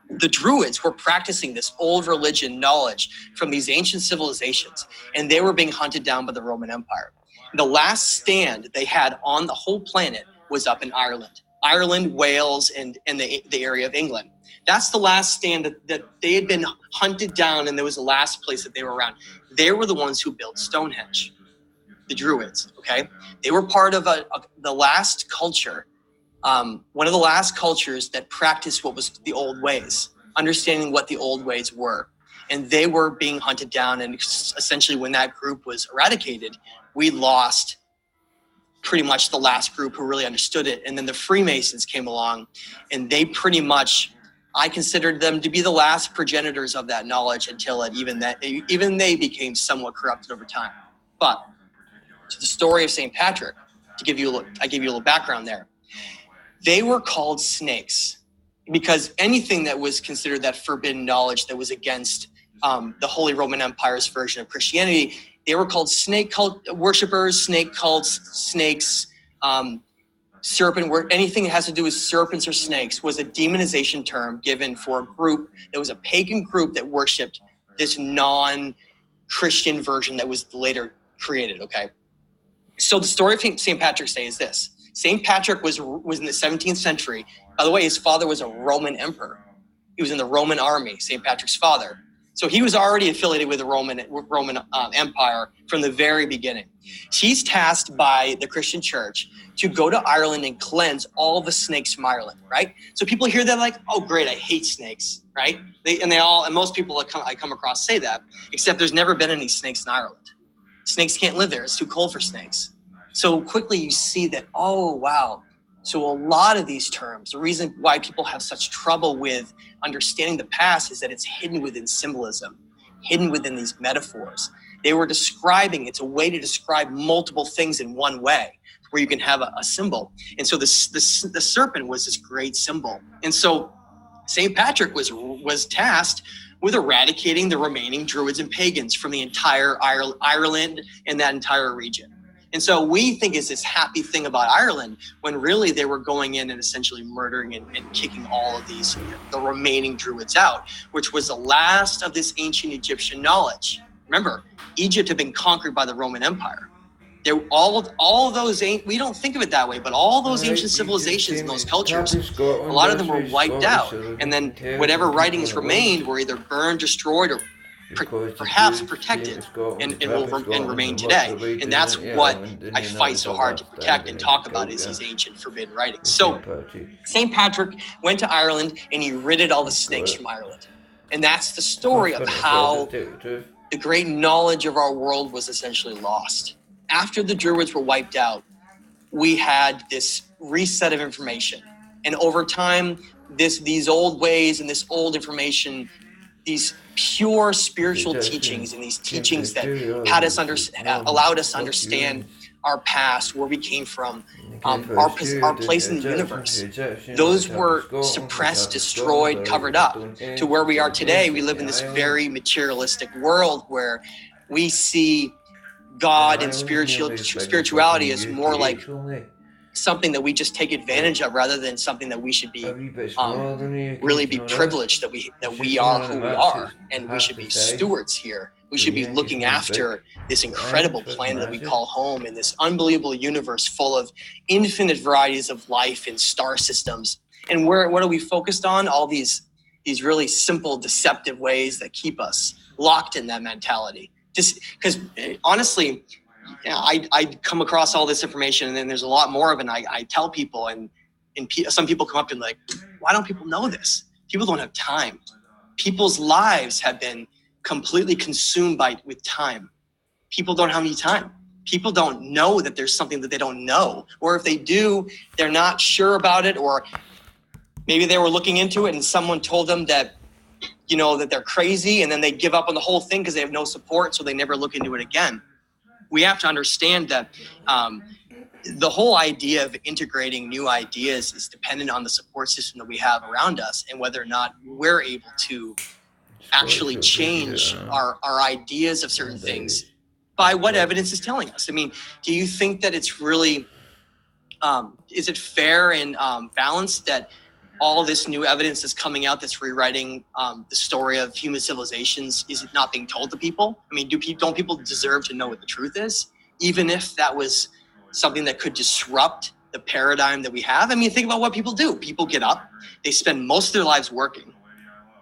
the Druids were practicing this old religion knowledge from these ancient civilizations, and they were being hunted down by the Roman Empire. The last stand they had on the whole planet was up in Ireland, Wales, and the area of England. That's the last stand that they had been hunted down, and there was the last place that they were around. They were the ones who built Stonehenge, the Druids, okay? They were part of the last culture, one of the last cultures that practiced what was the old ways, understanding what the old ways were. and they were being hunted down. And essentially when that group was eradicated, we lost pretty much the last group who really understood it. And then the Freemasons came along, and they pretty much, I considered them to be the last progenitors of that knowledge until even they became somewhat corrupted over time. But to the story of St. Patrick, I give you a little background there. They were called snakes because anything that was considered that forbidden knowledge that was against the Holy Roman Empire's version of Christianity, they were called snake cult worshippers, snake cults, snakes, serpent work. Anything that has to do with serpents or snakes was a demonization term given for a group that was a pagan group that worshipped this non-Christian version that was later created, okay? So the story of St. Patrick's Day is this. St. Patrick was in the 17th century. By the way, his father was a Roman emperor. He was in the Roman army, St. Patrick's father. So he was already affiliated with the Roman Empire from the very beginning. He's tasked by the Christian church to go to Ireland and cleanse all the snakes from Ireland, right? So people hear that like, oh, great, I hate snakes, right? And most people I come across say that, except there's never been any snakes in Ireland. Snakes can't live there. It's too cold for snakes. So quickly you see that, oh, wow. So a lot of these terms, the reason why people have such trouble with understanding the past is that it's hidden within symbolism, hidden within these metaphors. They were describing, it's a way to describe multiple things in one way, where you can have a symbol. And so the serpent was this great symbol. And so St. Patrick was tasked with eradicating the remaining Druids and pagans from the entire Ireland and that entire region. And so we think it's this happy thing about Ireland when really they were going in and essentially murdering and kicking all of the remaining Druids out, which was the last of this ancient Egyptian knowledge. Remember, Egypt had been conquered by the Roman Empire. All of those, we don't think of it that way, but all those ancient civilizations and those cultures, a lot of them were wiped out. And then whatever writings remained were either burned, destroyed, or perhaps protected and remain today. And that's what I fight so hard to protect and talk about is these ancient forbidden writings. So St. Patrick went to Ireland and he ridded all the snakes from Ireland. And that's the story of how the great knowledge of our world was essentially lost. After the Druids were wiped out, we had this reset of information. And over time, these old ways and this old information, these pure spiritual teachings and these teachings that allowed us to understand our past, where we came from, our place in the universe. Those were suppressed, destroyed, covered up to where we are today. We live in this very materialistic world where we see God and spirituality as more like something that we just take advantage of rather than something that we should be really be privileged that we are who we are, and we should be stewards here. We should be looking after this incredible planet that we call home, in this unbelievable universe full of infinite varieties of life and star systems. And what are we focused on? All these really simple, deceptive ways that keep us locked in that mentality. Just because honestly, I come across all this information, and then there's a lot more of it. And I tell people, and some people come up to me like, why don't people know this? People don't have time. People's lives have been completely consumed with time. People don't have any time. People don't know that there's something that they don't know. Or if they do, they're not sure about it. Or maybe they were looking into it and someone told them that, that they're crazy, and then they give up on the whole thing because they have no support, so they never look into it again. We have to understand that the whole idea of integrating new ideas is dependent on the support system that we have around us and whether or not we're able to actually change our ideas of certain things by what evidence is telling us. I mean, do you think that it's really, is it fair and balanced that all this new evidence that's coming out that's rewriting the story of human civilizations is it not being told to people? I mean, don't people deserve to know what the truth is, even if that was something that could disrupt the paradigm that we have? I mean, think about what people do. People get up, they spend most of their lives working,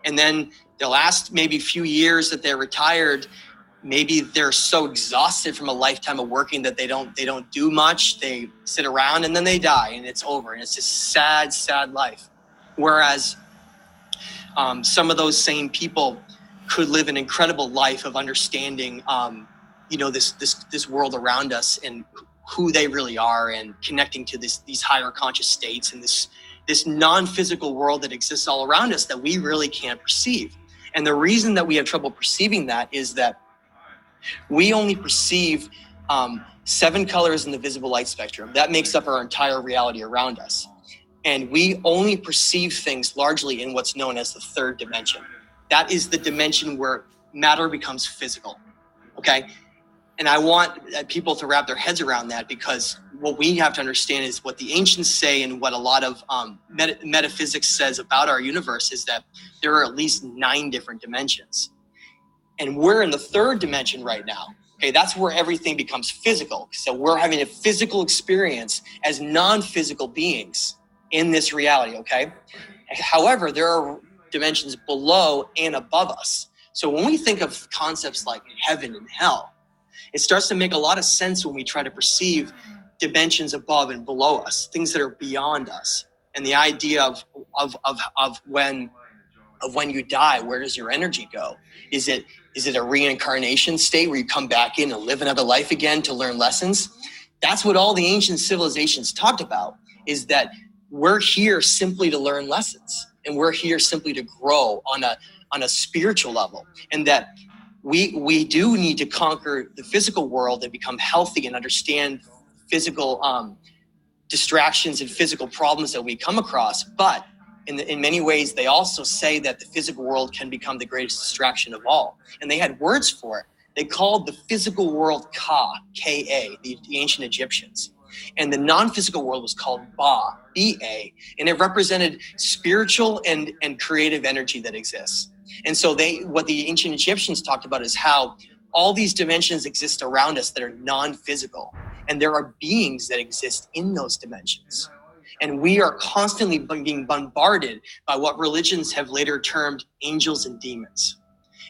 and then the last maybe few years that they're retired, maybe they're so exhausted from a lifetime of working that they don't do much. They sit around and then they die and it's over, and it's just sad life. Whereas some of those same people could live an incredible life of understanding, this world around us and who they really are, and connecting to these higher conscious states and this non-physical world that exists all around us that we really can't perceive. And the reason that we have trouble perceiving that is that we only perceive 7 colors in the visible light spectrum. That makes up our entire reality around us. And we only perceive things largely in what's known as the 3rd dimension. That is the dimension where matter becomes physical, okay? And I want people to wrap their heads around that, because what we have to understand is what the ancients say, and what a lot of metaphysics says about our universe, is that there are at least 9 different dimensions. And we're in the 3rd dimension right now. Okay, that's where everything becomes physical. So we're having a physical experience as non-physical beings in this reality, okay? However, there are dimensions below and above us. So when we think of concepts like heaven and hell, it starts to make a lot of sense when we try to perceive dimensions above and below us, things that are beyond us. And the idea of when you die, where does your energy go? Is it a reincarnation state where you come back in and live another life again to learn lessons? That's what all the ancient civilizations talked about, is that we're here simply to learn lessons, and we're here simply to grow on a spiritual level, and that we do need to conquer the physical world and become healthy and understand physical distractions and physical problems that we come across. But in many ways, they also say that the physical world can become the greatest distraction of all. And they had words for it. They called the physical world Ka, K-A, the ancient Egyptians. And the non-physical world was called Ba, B-A. And it represented spiritual and creative energy that exists. And so what the ancient Egyptians talked about is how all these dimensions exist around us that are non-physical. And there are beings that exist in those dimensions. And we are constantly being bombarded by what religions have later termed angels and demons.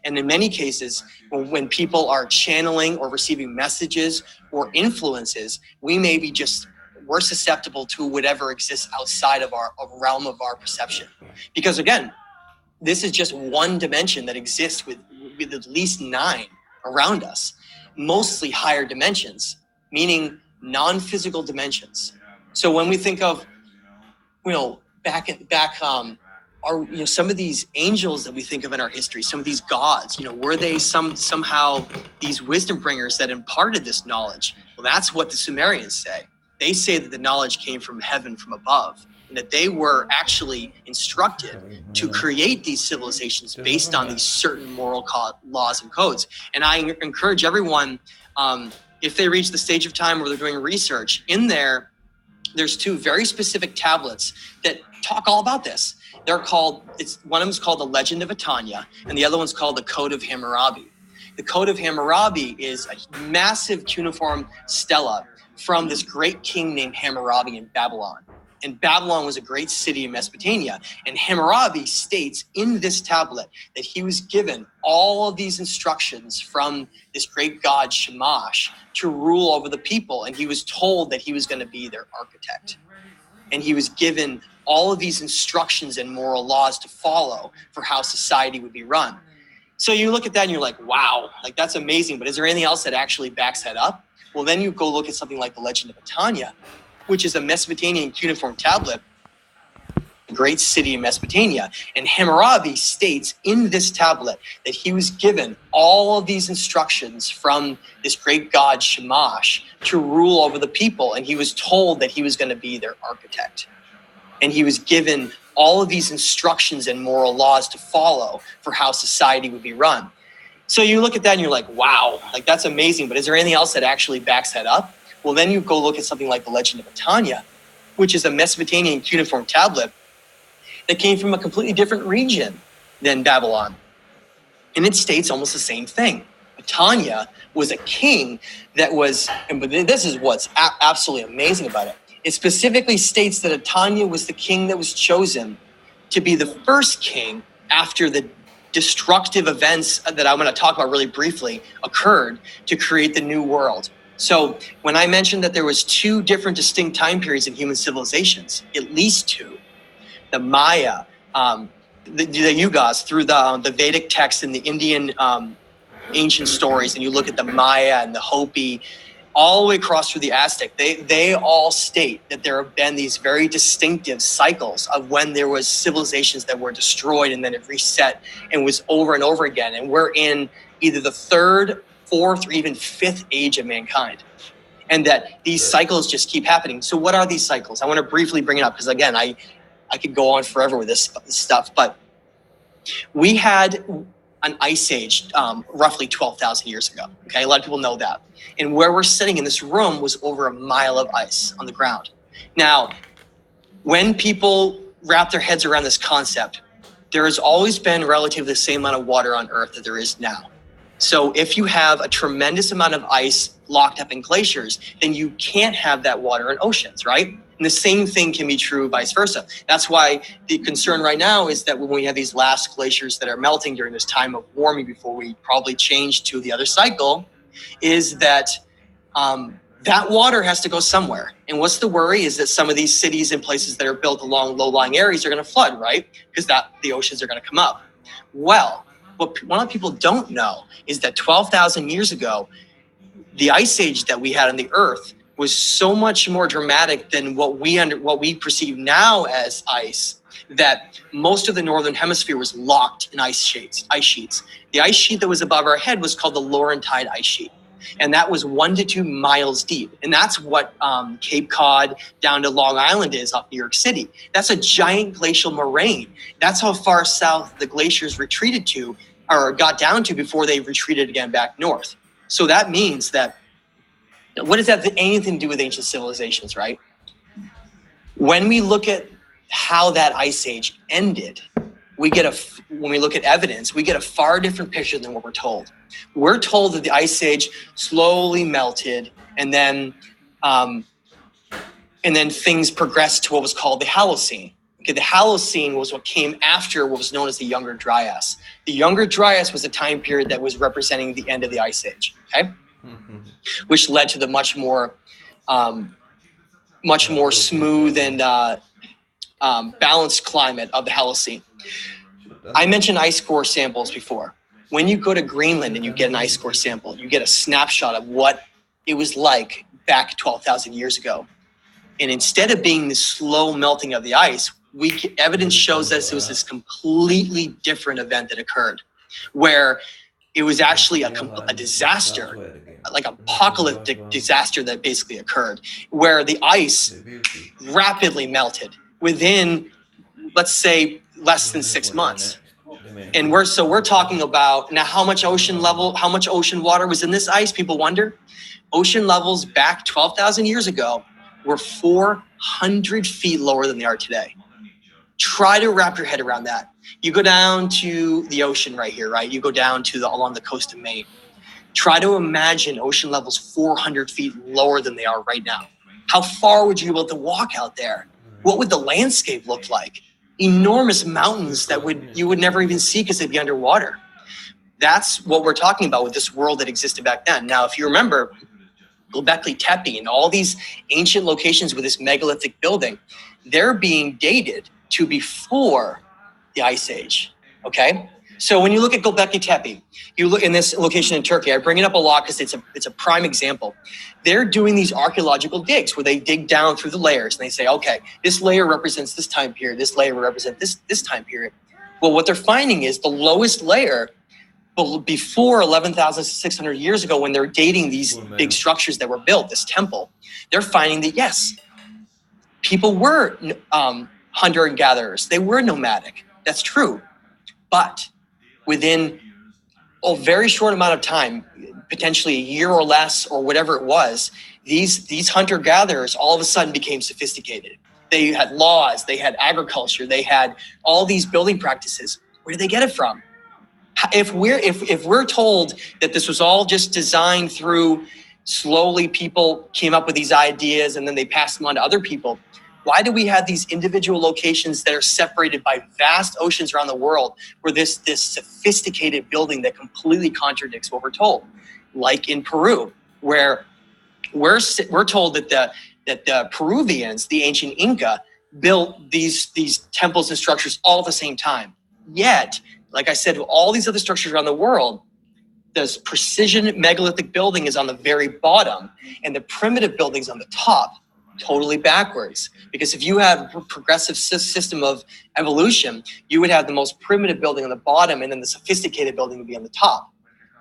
And in many cases, when people are channeling or receiving messages or influences, we're susceptible to whatever exists outside of our realm of our perception. Because again, this is just one dimension that exists with at least 9 around us, mostly higher dimensions, meaning non-physical dimensions. So when we think of, some of these angels that we think of in our history, some of these gods, were they somehow these wisdom bringers that imparted this knowledge? Well, that's what the Sumerians say. They say that the knowledge came from heaven, from above, and that they were actually instructed to create these civilizations based on these certain moral laws and codes. And I encourage everyone, if they reach the stage of time where they're doing research, there's 2 very specific tablets that talk all about this. One of them is called the Legend of Etanya, and the other one's called the Code of Hammurabi. The Code of Hammurabi is a massive cuneiform stela from this great king named Hammurabi in Babylon. And Babylon was a great city in Mesopotamia. And Hammurabi states in this tablet that he was given all of these instructions from this great god Shamash to rule over the people. And he was told that he was going to be their architect. And he was given all of these instructions and moral laws to follow for how society would be run. So you look at that and you're like, wow, like that's amazing. But is there anything else that actually backs that up? Well, then you go look at something like the Legend of Etanya, which is a Mesopotamian cuneiform tablet, a great city in Mesopotamia. And Hammurabi states in this tablet that he was given all of these instructions from this great god Shamash to rule over the people. And he was told that he was going to be their architect. And he was given all of these instructions and moral laws to follow for how society would be run. So you look at that and you're like, wow, like that's amazing. But is there anything else that actually backs that up? Well, then you go look at something like the Legend of Etanya, which is a Mesopotamian cuneiform tablet that came from a completely different region than Babylon. And it states almost the same thing. Etanya was a king that was, but this is what's absolutely amazing about it. It specifically states that Etanya was the king that was chosen to be the first king after the destructive events that I'm going to talk about really briefly occurred to create the new world. So when I mentioned that there was 2 different distinct time periods in human civilizations, at least 2, the Maya, the Yugas through the Vedic texts and the Indian ancient stories, and you look at the Maya and the Hopi, all the way across through the Aztec, they all state that there have been these very distinctive cycles of when there was civilizations that were destroyed and then it reset and was over and over again. And we're in either the third, fourth, or even fifth age of mankind. And that these cycles just keep happening. So what are these cycles? I want to briefly bring it up because, again, I could go on forever with this stuff. But we had an ice age roughly 12,000 years ago. Okay, a lot of people know that. And where we're sitting in this room was over a mile of ice on the ground. Now, when people wrap their heads around this concept, there has always been relatively the same amount of water on Earth that there is now. So if you have a tremendous amount of ice locked up in glaciers, then you can't have that water in oceans, right? And the same thing can be true vice versa. That's why the concern right now is that when we have these last glaciers that are melting during this time of warming before we probably change to the other cycle, is that that water has to go somewhere. And what's the worry is that some of these cities and places that are built along low-lying areas are going to flood, right? Because the oceans are going to come up. Well, what a lot of people don't know is that 12,000 years ago, the ice age that we had on the Earth was so much more dramatic than what we perceive now as ice, that most of the northern hemisphere was locked in ice sheets. The ice sheet that was above our head was called the Laurentide ice sheet. And that was 1 to 2 miles deep. And that's what Cape Cod down to Long Island is off New York City. That's a giant glacial moraine. That's how far south the glaciers retreated to or got down to before they retreated again back north. So that means that, what does that have anything to do with ancient civilizations, right? When we look at how that ice age ended, when we look at evidence, we get a far different picture than what we're told. We're told that the ice age slowly melted, and then things progressed to what was called the Holocene. Okay, the Holocene was what came after what was known as the Younger Dryas. The Younger Dryas was a time period that was representing the end of the ice age. Okay, which led to the much more smooth and balanced climate of the Holocene. I mentioned ice core samples before. When you go to Greenland and you get an ice core sample, you get a snapshot of what it was like back 12,000 years ago. And instead of being this slow melting of the ice, evidence shows us it was this completely different event that occurred, where it was actually a disaster, like an apocalyptic disaster that basically occurred, where the ice rapidly melted within, let's say, less than 6 months. And we're talking about now how much ocean water was in this ice. People wonder. Ocean levels back 12,000 years ago were 400 feet lower than they are today. Try to wrap your head around that. You go down to the ocean right here, right? You go down to along the coast of Maine. Try to imagine ocean levels 400 feet lower than they are right now. How far would you be able to walk out there? What would the landscape look like? Enormous mountains that you would never even see because they'd be underwater. That's what we're talking about with this world that existed back then. Now, if you remember, Göbekli Tepe and all these ancient locations with this megalithic building, they're being dated to before the Ice Age, okay? So when you look at Göbekli Tepe, you look in this location in Turkey, I bring it up a lot because it's a prime example. They're doing these archaeological digs where they dig down through the layers and they say, okay, this layer represents this time period, this layer represents this time period. Well, what they're finding is the lowest layer before 11,600 years ago, when they're dating these big structures that were built, this temple, they're finding that, yes, people were hunter and gatherers. They were nomadic. That's true. But within a very short amount of time, potentially a year or less or whatever it was, these hunter-gatherers all of a sudden became sophisticated. They had laws, they had agriculture, they had all these building practices. Where did they get it from? If we're told that this was all just designed through slowly people came up with these ideas and then they passed them on to other people, why do we have these individual locations that are separated by vast oceans around the world where this sophisticated building that completely contradicts what we're told? Like in Peru, where we're told that the Peruvians, the ancient Inca, built these temples and structures all at the same time. Yet, like I said, all these other structures around the world, this precision megalithic building is on the very bottom and the primitive building's on the top, totally backwards. Because if you have a progressive system of evolution, you would have the most primitive building on the bottom and then the sophisticated building would be on the top.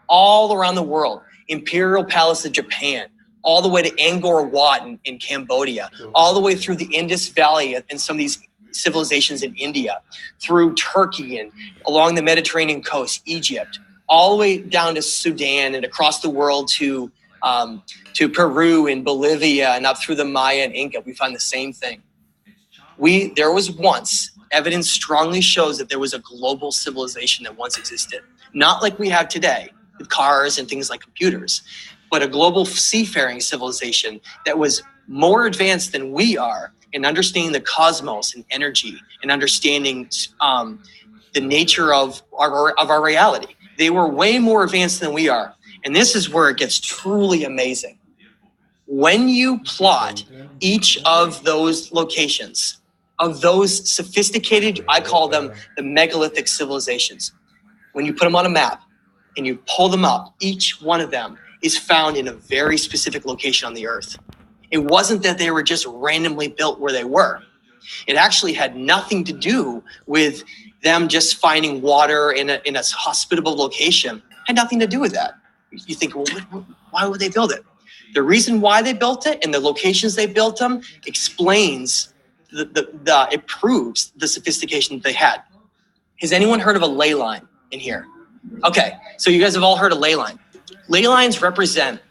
All around the world, Imperial Palace of Japan, all the way to Angkor Wat in Cambodia, all the way through the Indus Valley and some of these civilizations in India, through Turkey and along the Mediterranean coast, Egypt, all the way down to Sudan and across the world to Peru and Bolivia and up through the Maya and Inca. We find the same thing. There was once, evidence strongly shows that there was a global civilization that once existed. Not like we have today with cars and things like computers, but a global seafaring civilization that was more advanced than we are in understanding the cosmos and energy and understanding the nature of our reality. They were way more advanced than we are. And this is where it gets truly amazing. When you plot each of those locations, of those sophisticated, I call them the megalithic civilizations, when you put them on a map and you pull them up, each one of them is found in a very specific location on the earth. It wasn't that they were just randomly built where they were. It actually had nothing to do with them just finding water in a hospitable location. It had nothing to do with that. You think, well, why would they build it? The reason why they built it and the locations they built them explains it proves the sophistication that they had. Has anyone heard of a ley line in here? Okay, so you guys have all heard of ley line. Ley lines represent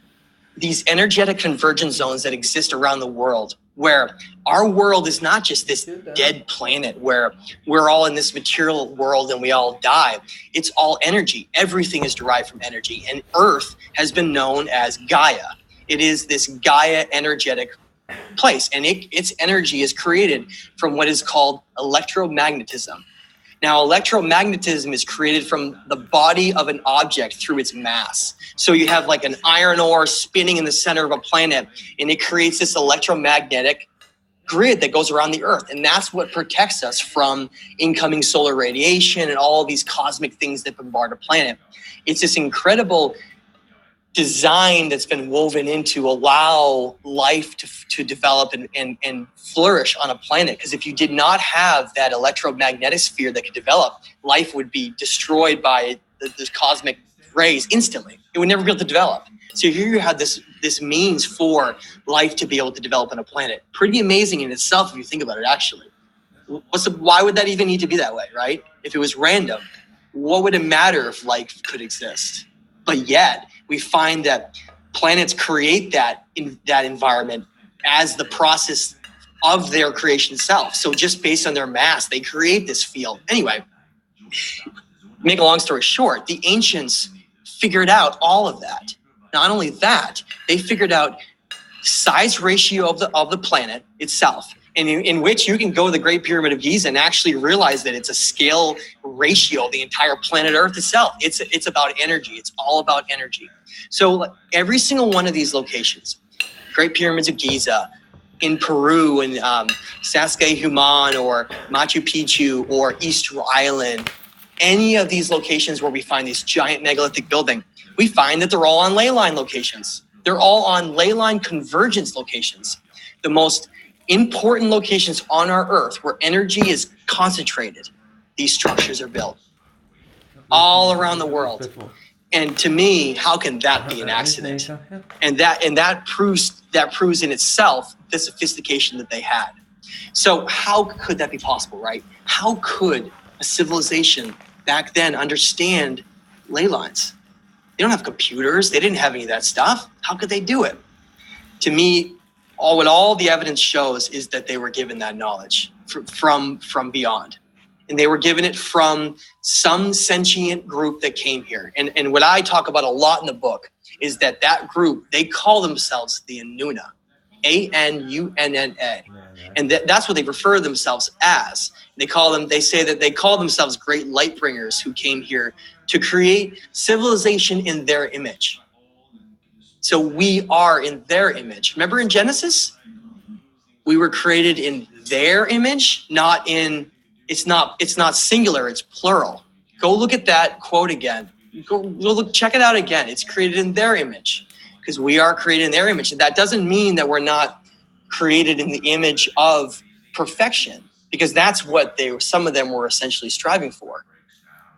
these energetic convergence zones that exist around the world, where our world is not just this dead planet where we're all in this material world and we all die. It's all energy. Everything is derived from energy. And Earth has been known as Gaia. It is this Gaia energetic place, and its energy is created from what is called electromagnetism. Now, electromagnetism is created from the body of an object through its mass. So you have like an iron ore spinning in the center of a planet, and it creates this electromagnetic grid that goes around the Earth. And that's what protects us from incoming solar radiation and all these cosmic things that bombard a planet. It's this incredible design that's been woven in to allow life to develop and flourish on a planet. Because if you did not have that electromagnetic sphere that could develop, life would be destroyed by the cosmic rays instantly. It would never be able to develop. So here you have this means for life to be able to develop on a planet. Pretty amazing in itself if you think about it, actually. Why would that even need to be that way, right? If it was random, what would it matter if life could exist? But yet, we find that planets create that environment as the process of their creation itself. So just based on their mass, they create this field. Anyway, make a long story short, the ancients figured out all of that. Not only that, they figured out size ratio of the planet itself, and in which you can go to the Great Pyramid of Giza and actually realize that it's a scale ratio of the entire planet Earth itself. It's about energy. It's all about energy. So every single one of these locations, Great Pyramids of Giza, in Peru and Sacsayhuaman or Machu Picchu or Easter Island, any of these locations where we find these giant megalithic building, we find that they're all on ley line locations. They're all on ley line convergence locations. The most important locations on our Earth where energy is concentrated, these structures are built all around the world. And to me, how can that be an accident? And that proves in itself the sophistication that they had. So how could that be possible, right? How could a civilization back then understand ley lines? They don't have computers. They didn't have any of that stuff. How could they do it? To me, what all the evidence shows is that they were given that knowledge from beyond. And they were given it from some sentient group that came here. And what I talk about a lot in the book is that group, they call themselves the Anunna, Anunna. And that's what they refer to themselves as. They say that they call themselves great light bringers who came here to create civilization in their image. So we are in their image. Remember in Genesis? We were created in their image, not in it's not singular, it's plural. Go look at that quote again. Go look, check it out again. It's created in their image, because we are created in their image. And that doesn't mean that we're not created in the image of perfection, because that's what some of them were essentially striving for.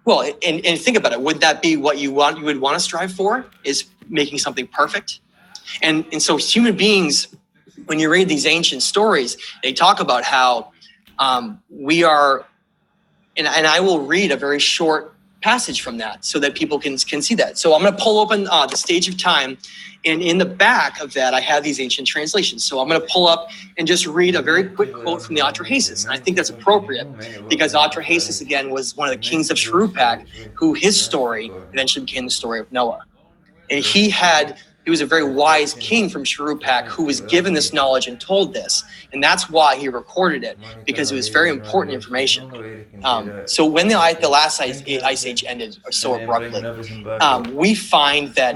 Well, and think about it. Would that be what you would want to strive for, is making something perfect? And so human beings, when you read these ancient stories, they talk about how we are, and I will read a very short passage from that so that people can see that. So I'm going to pull open the Stage of Time, and in the back of that, I have these ancient translations. So I'm going to pull up and just read a very quick quote from the Atrahasis. And I think that's appropriate because Atrahasis, again, was one of the kings of Shuruppak, who his story eventually became the story of Noah. And he was a very wise king from Shuruppak who was given this knowledge and told this. And that's why he recorded it, because it was very important information. So when the last ice age ended so abruptly, we find that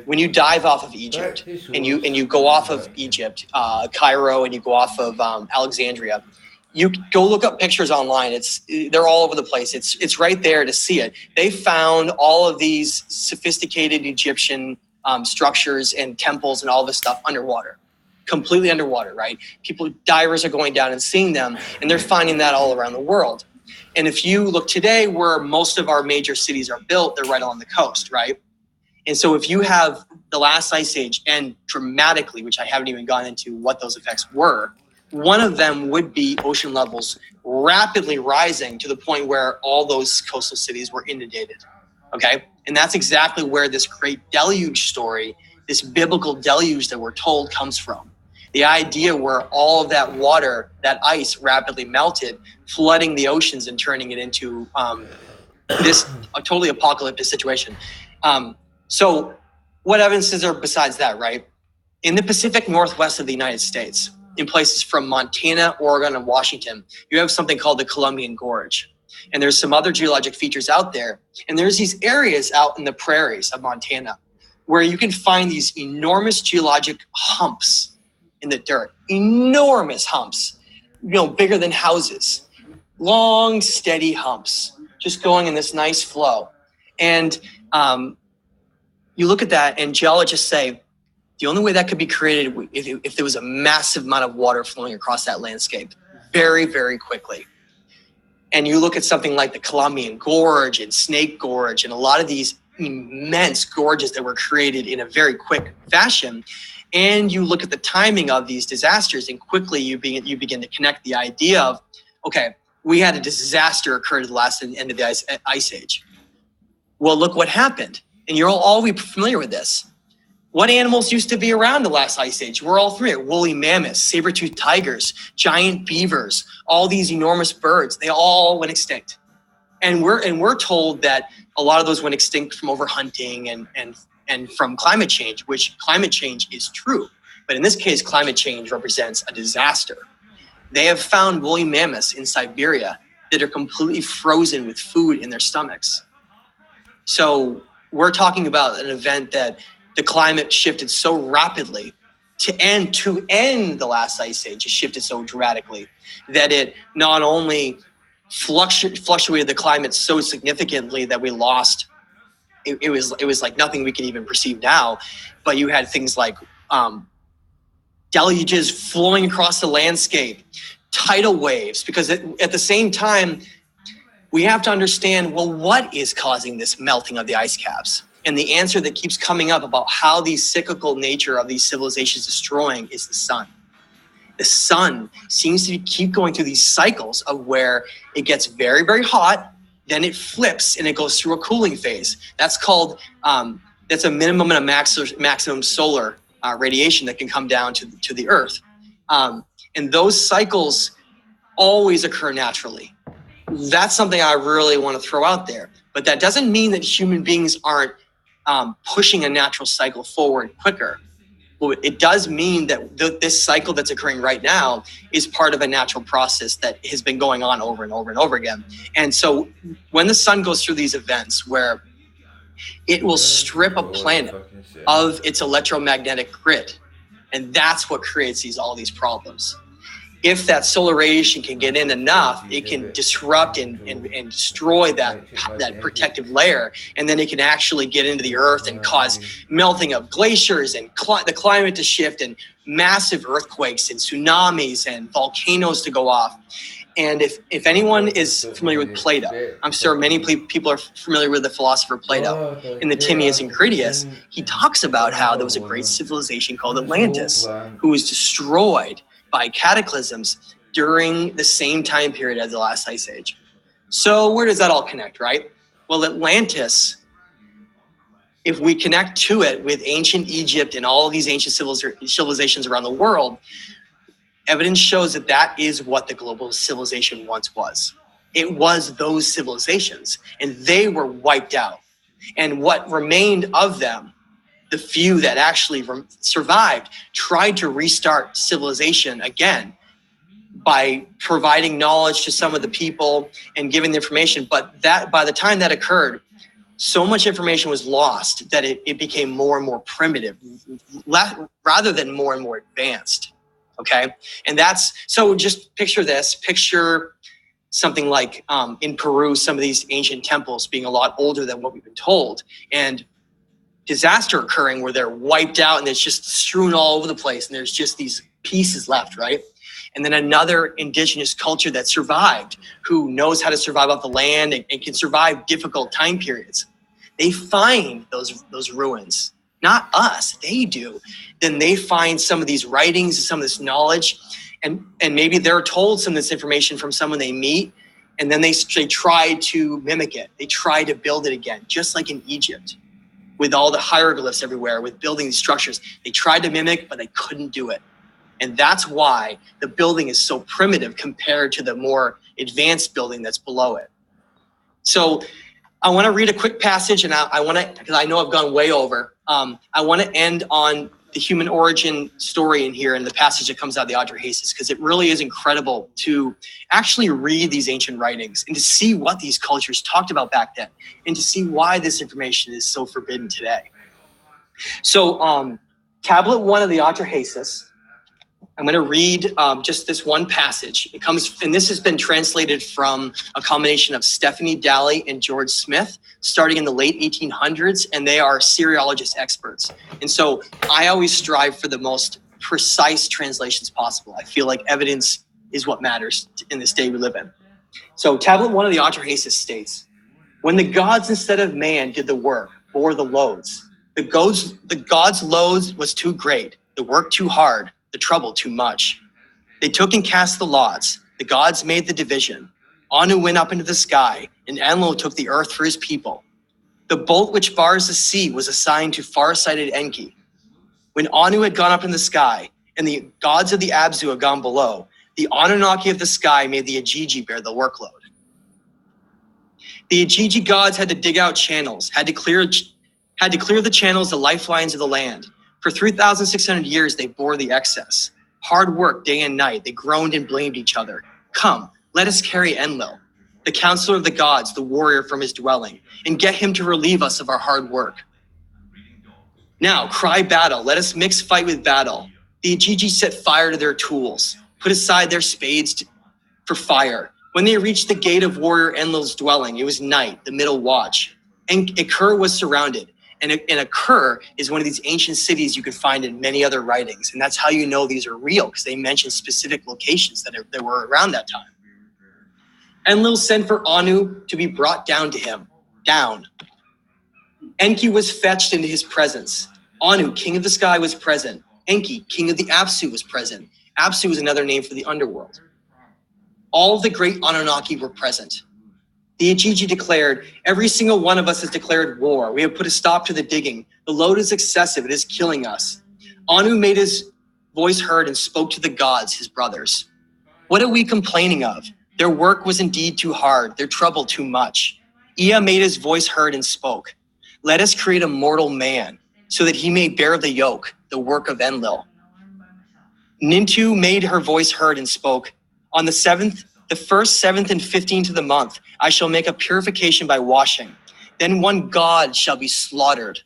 when you dive off of Egypt and you go off of Egypt, Cairo, and you go off of Alexandria, you go look up pictures online. They're all over the place. It's right there to see it. They found all of these sophisticated Egyptian structures and temples and all this stuff underwater, completely underwater, right? Divers are going down and seeing them, and they're finding that all around the world. And if you look today, where most of our major cities are built, they're right along the coast, right? And so if you have the last ice age end dramatically, which I haven't even gone into what those effects were, one of them would be ocean levels rapidly rising to the point where all those coastal cities were inundated. Okay. And that's exactly where this great deluge story, this biblical deluge that we're told, comes from. The idea where all of that water, that ice, rapidly melted, flooding the oceans and turning it into a totally apocalyptic situation. So what evidence is there besides that, right? In the Pacific Northwest of the United States, in places from Montana, Oregon, and Washington, you have something called the Columbian Gorge. And there's some other geologic features out there. And there's these areas out in the prairies of Montana where you can find these enormous geologic humps in the dirt, enormous humps, bigger than houses, long, steady humps, just going in this nice flow. And you look at that, and geologists say the only way that could be created if there was a massive amount of water flowing across that landscape very, very quickly. And you look at something like the Columbian Gorge and Snake Gorge and a lot of these immense gorges that were created in a very quick fashion, and you look at the timing of these disasters, and quickly you begin to connect the idea of, okay, we had a disaster occur at the last end of the ice age. Well, look what happened. And you're all be familiar with this. What animals used to be around the last ice age? We're all familiar. Woolly mammoths, saber-toothed tigers, giant beavers, all these enormous birds, they all went extinct. And we're told that a lot of those went extinct from overhunting and from climate change, which climate change is true. But in this case, climate change represents a disaster. They have found woolly mammoths in Siberia that are completely frozen with food in their stomachs. So we're talking about an event that the climate shifted so rapidly to end the last ice age. It shifted so dramatically that it not only fluctuated the climate so significantly that we lost, it was like nothing we can even perceive now, but you had things like deluges flowing across the landscape, tidal waves, because at the same time, we have to understand, well, what is causing this melting of the ice caps? And the answer that keeps coming up about how the cyclical nature of these civilizations destroying is the sun. The sun seems to keep going through these cycles of where it gets very, very hot, then it flips and it goes through a cooling phase. That's called, that's a minimum and a maximum solar radiation that can come down to the earth. And those cycles always occur naturally. That's something I really want to throw out there. But that doesn't mean that human beings aren't pushing a natural cycle forward quicker. Well, it does mean that this cycle that's occurring right now is part of a natural process that has been going on over and over and over again. And so when the sun goes through these events where it will strip a planet of its electromagnetic grid, and that's what creates all these problems. if that solar radiation can get in enough, it can disrupt and destroy that protective layer. And then it can actually get into the earth and cause melting of glaciers and the climate to shift and massive earthquakes and tsunamis and volcanoes to go off. And if anyone is familiar with Plato, I'm sure many people are familiar with the philosopher Plato. In the Timaeus and Critias, he talks about how there was a great civilization called Atlantis, who was destroyed by cataclysms during the same time period as the last ice age. So where does that all connect, right? Well, Atlantis, if we connect to it with ancient Egypt and all of these ancient civilizations around the world, evidence shows that that is what the global civilization once was. It was those civilizations, and they were wiped out. And what remained of them, the few that actually survived, tried to restart civilization again by providing knowledge to some of the people and giving the information. But that by the time that occurred, so much information was lost that it became more and more primitive rather than more and more advanced. Okay. And that's, so just picture this, picture something like in Peru, some of these ancient temples being a lot older than what we've been told, and disaster occurring where they're wiped out and it's just strewn all over the place. And there's just these pieces left, right? And then another indigenous culture that survived, who knows how to survive off the land and can survive difficult time periods. They find those ruins. Not us, they do. Then they find some of these writings, some of this knowledge, and maybe they're told some of this information from someone they meet, and then they try to mimic it. They try to build it again, just like in Egypt, with all the hieroglyphs everywhere, with building these structures. They tried to mimic, but they couldn't do it. And that's why the building is so primitive compared to the more advanced building that's below it. So I want to read a quick passage, and I want to, because I know I've gone way over. I want to end on the human origin story in here and the passage that comes out of the Atrahasis, because it really is incredible to actually read these ancient writings and to see what these cultures talked about back then and to see why this information is so forbidden today. So tablet 1 of the Atrahasis, I'm going to read just this one passage. It comes, and this has been translated from a combination of Stephanie Daly and George Smith, starting in the late 1800s, and they are Syriologist experts. And so I always strive for the most precise translations possible. I feel like evidence is what matters in this day we live in. So tablet 1 of the Atrahasis states, when the gods instead of man did the work, bore the loads, the gods' loads was too great, the work too hard, the trouble too much. They took and cast the lots. The gods made the division. Anu went up into the sky, and Enlil took the earth for his people. The bolt which bars the sea was assigned to far-sighted Enki. When Anu had gone up in the sky, and the gods of the Abzu had gone below, the Anunnaki of the sky made the Ajiji bear the workload. The Ajiji gods had to dig out channels, had to clear the channels, the lifelines of the land. For 3,600 years, they bore the excess. Hard work day and night, they groaned and blamed each other. Come, let us carry Enlil, the counselor of the gods, the warrior from his dwelling, and get him to relieve us of our hard work. Now, cry battle, let us mix fight with battle. The Ajiji set fire to their tools, put aside their spades for fire. When they reached the gate of warrior Enlil's dwelling, it was night, the middle watch, and Akur was surrounded. And Akur is one of these ancient cities you could find in many other writings. And that's how you know these are real, because they mention specific locations that were around that time. Enlil sent for Anu to be brought down to him. Down. Enki was fetched into his presence. Anu, king of the sky, was present. Enki, king of the Apsu, was present. Apsu is another name for the underworld. All of the great Anunnaki were present. The Ajiji declared, every single one of us has declared war. We have put a stop to the digging. The load is excessive. It is killing us. Anu made his voice heard and spoke to the gods, his brothers. What are we complaining of? Their work was indeed too hard, their trouble too much. Ea made his voice heard and spoke. Let us create a mortal man so that he may bear the yoke, the work of Enlil. Nintu made her voice heard and spoke. On the 7th, the 1st, 7th, and 15th of the month, I shall make a purification by washing. Then one god shall be slaughtered.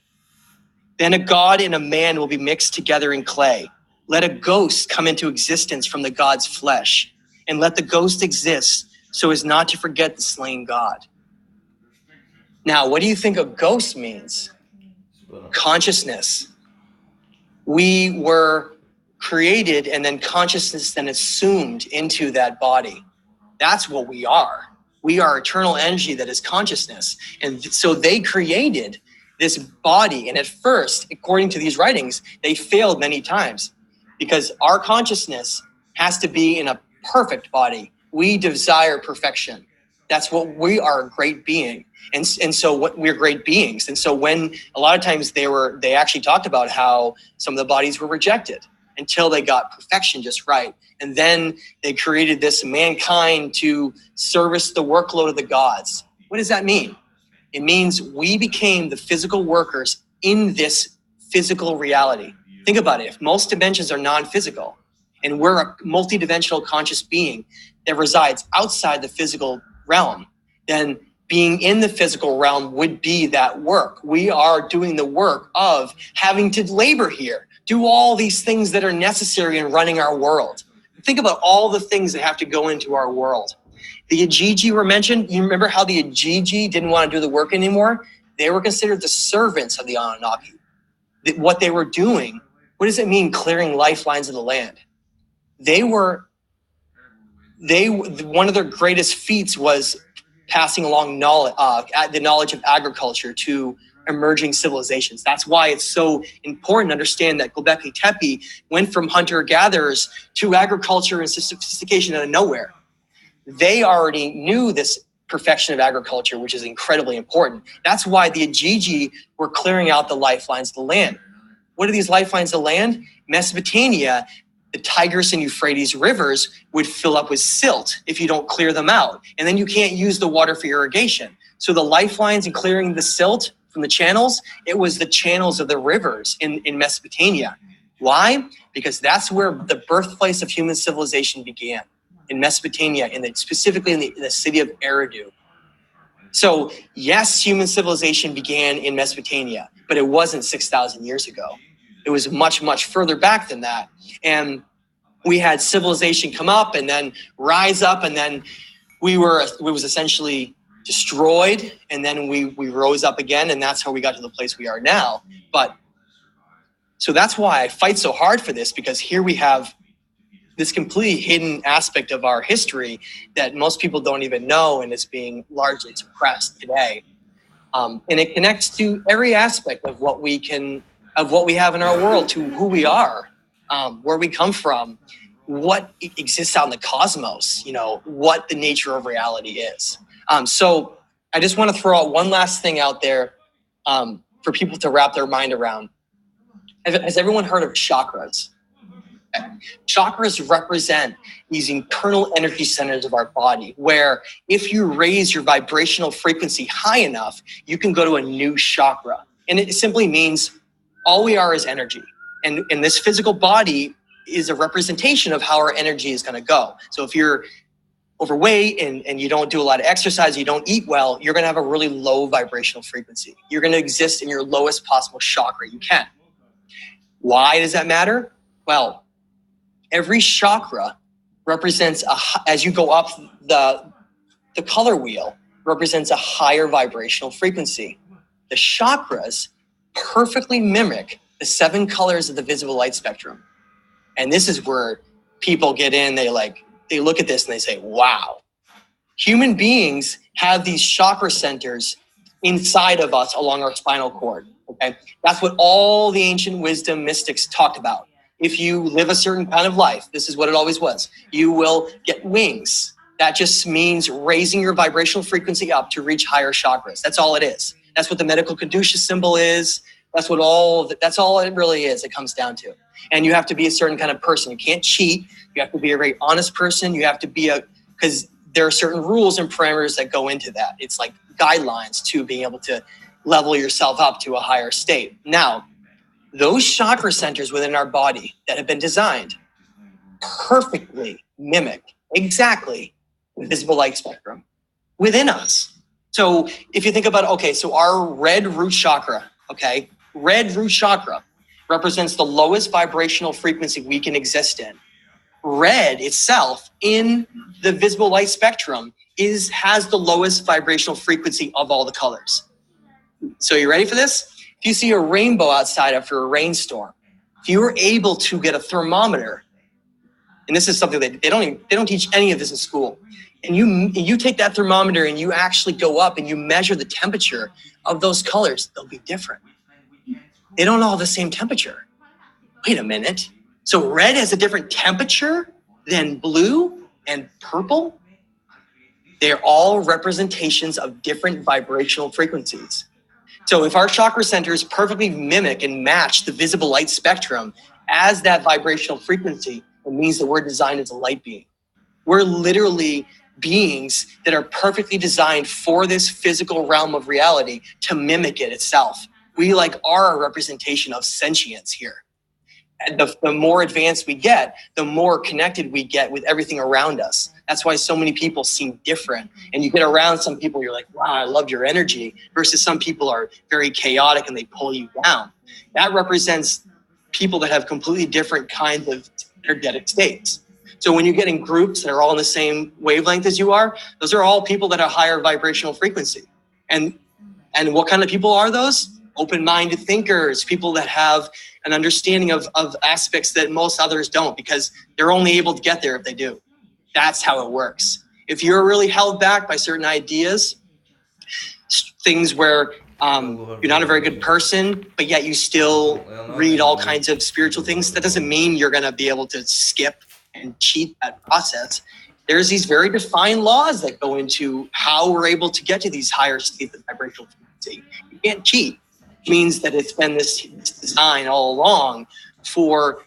Then a god and a man will be mixed together in clay. Let a ghost come into existence from the God's flesh, and let the ghost exist so as not to forget the slain God. Now, what do you think a ghost means? Consciousness. We were created, and then consciousness then assumed into that body. That's what we are. We are eternal energy that is consciousness. And so they created this body. And at first, according to these writings, they failed many times because our consciousness has to be in a perfect body. We desire perfection. That's what we are, a great being. And so what we're great beings. And so when a lot of times they actually talked about how some of the bodies were rejected until they got perfection just right. And then they created this mankind to service the workload of the gods. What does that mean? It means we became the physical workers in this physical reality. Think about it. If most dimensions are non-physical and we're a multidimensional conscious being that resides outside the physical realm, then being in the physical realm would be that work. We are doing the work of having to labor here, do all these things that are necessary in running our world. Think about all the things that have to go into our world. The Ajiji were mentioned. You remember how the Ajiji didn't want to do the work anymore? They were considered the servants of the Anunnaki. What they were doing, what does it mean, clearing lifelines of the land? One of their greatest feats was passing along knowledge, the knowledge of agriculture to emerging civilizations. That's why it's so important to understand that Göbekli Tepe went from hunter-gatherers to agriculture and sophistication out of nowhere. They already knew this perfection of agriculture, which is incredibly important. That's why the Ajiji were clearing out the lifelines of the land. What are these lifelines of land? Mesopotamia, the Tigris and Euphrates rivers would fill up with silt if you don't clear them out. And then you can't use the water for irrigation. So the lifelines and clearing the silt from the channels, it was the channels of the rivers in Mesopotamia. Why? Because that's where the birthplace of human civilization began, in Mesopotamia, specifically in the city of Eridu. So yes, human civilization began in Mesopotamia, but it wasn't 6,000 years ago. It was much, much further back than that. And we had civilization come up and then rise up, and then it was essentially destroyed, and then we rose up again, and that's how we got to the place we are now. But so that's why I fight so hard for this, because here we have this completely hidden aspect of our history that most people don't even know, and is being largely suppressed today. And it connects to every aspect of what we have in our world, to who we are, where we come from, what exists out in the cosmos, what the nature of reality is. So I just want to throw out one last thing out there for people to wrap their mind around. Has everyone heard of chakras? Chakras represent these internal energy centers of our body, where if you raise your vibrational frequency high enough, you can go to a new chakra. And it simply means all we are is energy. And this physical body is a representation of how our energy is going to go. So if you're overweight and you don't do a lot of exercise, you don't eat well, you're going to have a really low vibrational frequency. You're going to exist in your lowest possible chakra you can. Why does that matter? Well, every chakra represents, as you go up the color wheel, represents a higher vibrational frequency. The chakras perfectly mimic the 7 colors of the visible light spectrum. And this is where people get in, they look at this and they say, wow, human beings have these chakra centers inside of us along our spinal cord. Okay, that's what all the ancient wisdom mystics talked about. If you live a certain kind of life, this is what it always was, you will get wings. That just means raising your vibrational frequency up to reach higher chakras. That's all it is. That's what the medical Caduceus symbol is. That's all it really is. It comes down to. And you have to be a certain kind of person. You can't cheat. You have to be a very honest person. You have to be because there are certain rules and parameters that go into that. It's like guidelines to being able to level yourself up to a higher state. Now, those chakra centers within our body that have been designed perfectly mimic exactly the visible light spectrum within us. So if you think about, so our red root chakra, red root chakra, represents the lowest vibrational frequency we can exist in. Red itself in the visible light spectrum has the lowest vibrational frequency of all the colors. So you ready for this? If you see a rainbow outside after a rainstorm, if you were able to get a thermometer, and this is something that they don't teach any of this in school, and you take that thermometer and you actually go up and you measure the temperature of those colors, they'll be different. They don't all have the same temperature. Wait a minute. So red has a different temperature than blue and purple? They're all representations of different vibrational frequencies. So if our chakra centers perfectly mimic and match the visible light spectrum as that vibrational frequency, it means that we're designed as a light being. We're literally beings that are perfectly designed for this physical realm of reality to mimic it itself. We are a representation of sentience here. And the more advanced we get, the more connected we get with everything around us. That's why so many people seem different. And you get around some people, you're like, wow, I love your energy, versus some people are very chaotic and they pull you down. That represents people that have completely different kinds of energetic states. So when you get in groups that are all in the same wavelength as you are, those are all people that are higher vibrational frequency. And what kind of people are those? Open-minded thinkers, people that have an understanding of aspects that most others don't, because they're only able to get there if they do. That's how it works. If you're really held back by certain ideas, things where you're not a very good person, but yet you still read all kinds of spiritual things, that doesn't mean you're going to be able to skip and cheat that process. There's these very defined laws that go into how we're able to get to these higher states of vibrational frequency. You can't cheat. It means that it's been this design all along for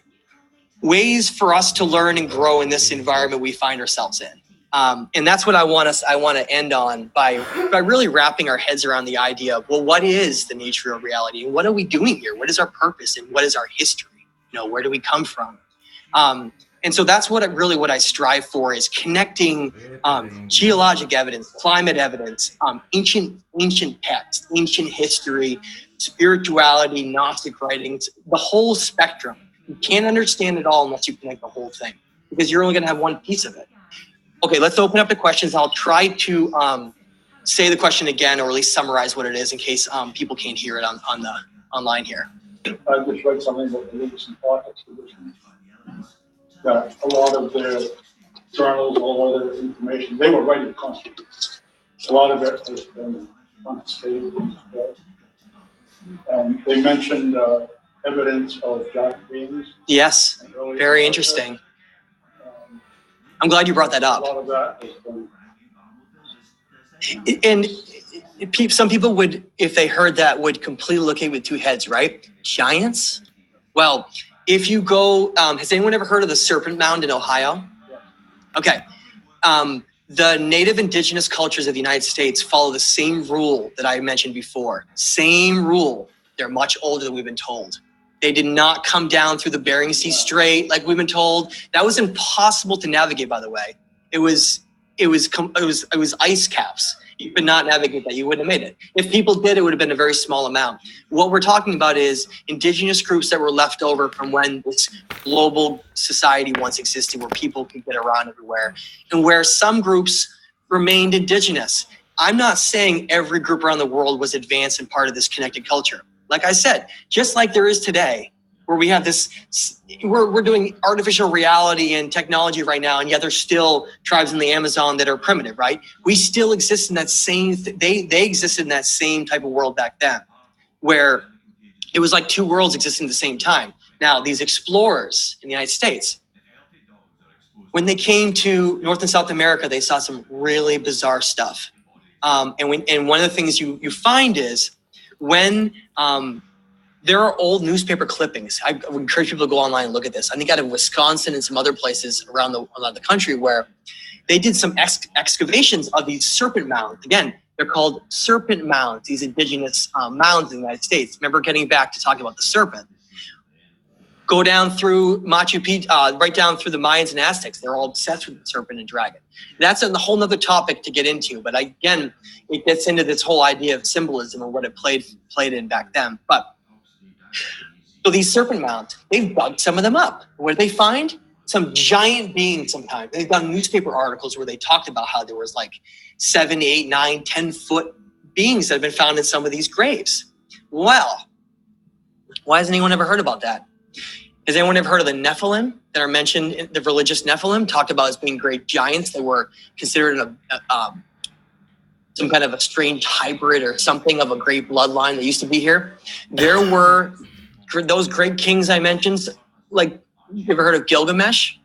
ways for us to learn and grow in this environment we find ourselves in. And that's what I want to end on by really wrapping our heads around the idea of, well, what is the nature of reality? And what are we doing here? What is our purpose? And what is our history? Where do we come from? And so that's what I strive for, is connecting geologic evidence, climate evidence, ancient texts, ancient history, spirituality, Gnostic writings, the whole spectrum. You can't understand it all unless you connect the whole thing, because you're only going to have one piece of it. Okay, let's open up the questions. I'll try to say the question again, or at least summarize what it is in case people can't hear it on the online here. I just read something about the Lewis Park expedition. That a lot of their journals, all of their information, they were writing constantly. A lot of it has been confiscated. And they mentioned evidence of giant beings. Yes, very interesting. I'm glad you brought that up. A lot of that has been. And some people would, if they heard that, would completely look at it with two heads, right? Giants? Well, if you go, has anyone ever heard of the Serpent Mound in Ohio? Okay. The native indigenous cultures of the United States follow the same rule that I mentioned before. Same rule. They're much older than we've been told. They did not come down through the Bering Sea Strait like we've been told. That was impossible to navigate, by the way. It was ice caps. You could not navigate that. You wouldn't have made it. If people did, it would have been a very small amount. What we're talking about is indigenous groups that were left over from when this global society once existed, where people could get around everywhere, and where some groups remained indigenous. I'm not saying every group around the world was advanced and part of this connected culture. Like I said, just like there is today, where we have this, we're doing artificial reality and technology right now, and yet there's still tribes in the Amazon that are primitive, right? We still exist in that same, they existed in that same type of world back then, where it was like two worlds existing at the same time. Now, these explorers in the United States, when they came to North and South America, they saw some really bizarre stuff. And one of the things you find is when there are old newspaper clippings. I would encourage people to go online and look at this. I think out of Wisconsin and some other places around the country, where they did some excavations of these serpent mounds. Again, they're called serpent mounds, these indigenous mounds in the United States. Remember, getting back to talking about the serpent. Go down through Machu Picchu, right down through the Mayans and Aztecs. They're all obsessed with the serpent and dragon. That's a whole nother topic to get into. But again, it gets into this whole idea of symbolism and what it played in back then. But So these serpent mounds, they've dug some of them up. What did they find? Some giant beings sometimes. They've done newspaper articles where they talked about how there was like 7, 8, 9, 10-foot beings that have been found in some of these graves. Well, why has anyone ever heard about that? Has anyone ever heard of the Nephilim that are mentioned in the religious Nephilim, talked about as being great giants that were considered some kind of a strange hybrid or something of a great bloodline that used to be here? There were those great kings I mentioned, like, you ever heard of Gilgamesh?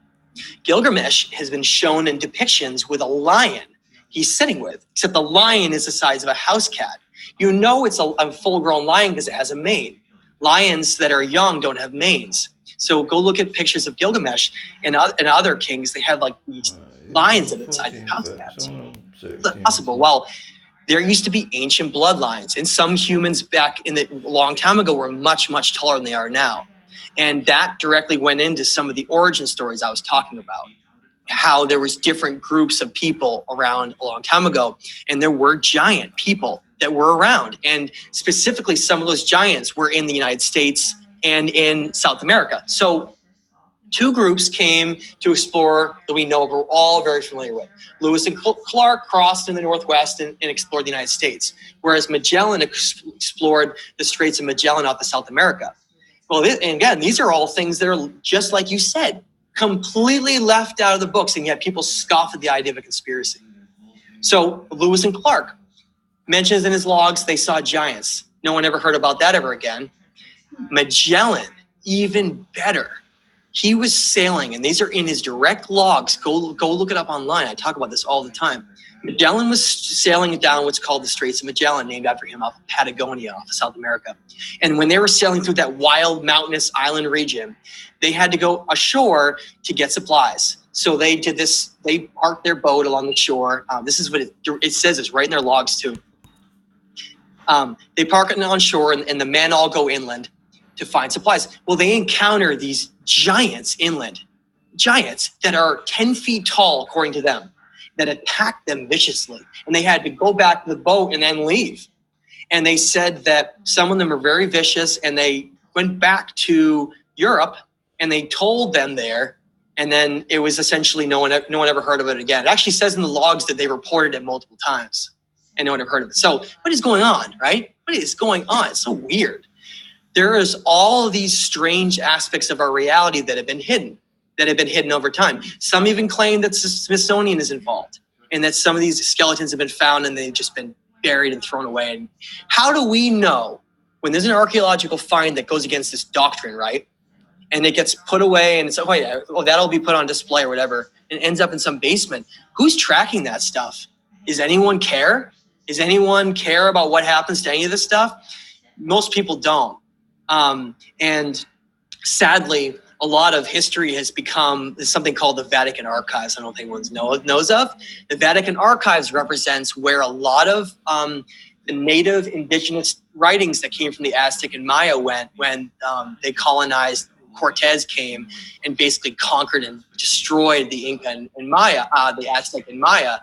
Gilgamesh has been shown in depictions with a lion he's sitting with, except the lion is the size of a house cat. You know it's a full-grown lion because it has a mane. Lions that are young don't have manes. So go look at pictures of Gilgamesh and other kings. They have like these lions that are the size of house cats. It's possible. Well, there used to be ancient bloodlines, and some humans back in the long time ago were much, much taller than they are now. And that directly went into some of the origin stories I was talking about, how there was different groups of people around a long time ago, and there were giant people that were around. And specifically, some of those giants were in the United States and in South America. So two groups came to explore that we know we're all very familiar with. Lewis and Clark crossed in the Northwest and explored the United States, whereas Magellan explored the Straits of Magellan off of South America. Well, and again, these are all things that are, just like you said, completely left out of the books, and yet people scoff at the idea of a conspiracy. So Lewis and Clark mentions in his logs they saw giants. No one ever heard about that ever again. Magellan, even better. He was sailing, and these are in his direct logs. Go look it up online. I talk about this all the time. Magellan was sailing down what's called the Straits of Magellan, named after him, off of Patagonia, off of South America. And when they were sailing through that wild mountainous island region, they had to go ashore to get supplies. So they did this. They parked their boat along the shore. This is what it says. It's right in their logs too. They park it on shore, and the men all go inland to find supplies. Well, they encounter these giants inland, giants that are 10 feet tall, according to them, that attacked them viciously. And they had to go back to the boat and then leave. And they said that some of them are very vicious, and they went back to Europe and they told them there. And then it was essentially no one ever heard of it again. It actually says in the logs that they reported it multiple times and no one ever heard of it. So what is going on, right? What is going on? It's so weird. There is all of these strange aspects of our reality that have been hidden over time. Some even claim that the Smithsonian is involved and that some of these skeletons have been found and they've just been buried and thrown away. And how do we know when there's an archaeological find that goes against this doctrine, right? And it gets put away and it's, that'll be put on display or whatever, and ends up in some basement. Who's tracking that stuff? Does anyone care? Does anyone care about what happens to any of this stuff? Most people don't. And sadly, a lot of history has become something called the Vatican Archives. I don't think anyone knows of. The Vatican Archives represents where a lot of the native indigenous writings that came from the Aztec and Maya went when they colonized. Cortez came and basically conquered and destroyed the Inca and Maya, the Aztec and Maya.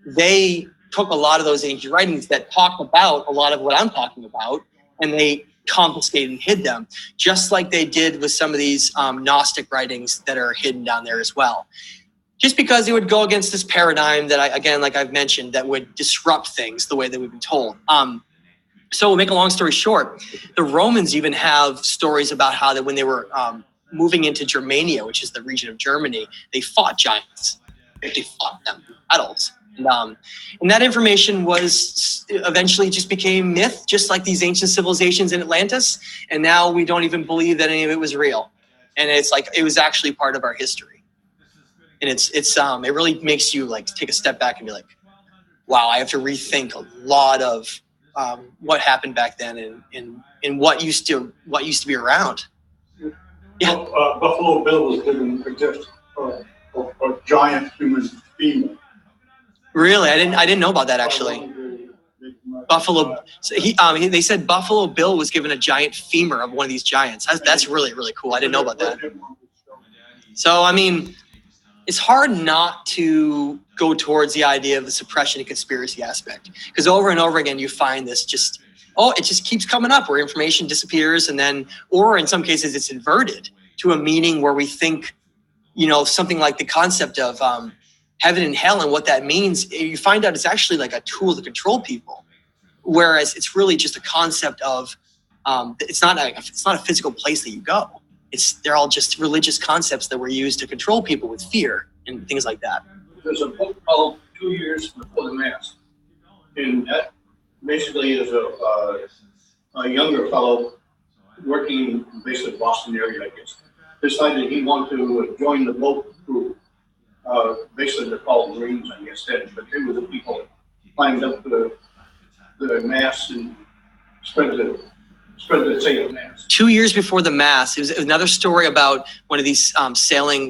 They took a lot of those ancient writings that talk about a lot of what I'm talking about, and they confiscated and hid them, just like they did with some of these Gnostic writings that are hidden down there as well. Just because it would go against this paradigm that, like I've mentioned, that would disrupt things the way that we've been told. So we'll make a long story short, the Romans even have stories about how that when they were moving into Germania, which is the region of Germany, they fought giants. They fought them, adults. And that information was eventually just became myth, just like these ancient civilizations in Atlantis. And now we don't even believe that any of it was real. And it's like, it was actually part of our history. And it really makes you like take a step back and be like, wow, I have to rethink a lot of what happened back then and what used to be around. Yeah. Buffalo Bill was given a gift of a giant human femur. Really, I didn't know about that actually. Buffalo. So they said Buffalo Bill was given a giant femur of one of these giants. That's really, really cool. I didn't know about that. So I mean, it's hard not to go towards the idea of the suppression and conspiracy aspect, because over and over again you find this it just keeps coming up where information disappears, and then, or in some cases it's inverted to a meaning where we think, something like the concept of heaven and hell and what that means. You find out it's actually like a tool to control people, whereas it's really just a concept of it's not a physical place that you go. They're all just religious concepts that were used to control people with fear and things like that. There's a book called 2 Years Before the Mass, and that basically is a younger fellow working basically Boston area, I guess, decided he wanted to join the boat crew. Basically, they're called Marines, I guess, then, but they were the people that climbed up the mast and spread the sail mass. 2 years before the mass, it was another story about one of these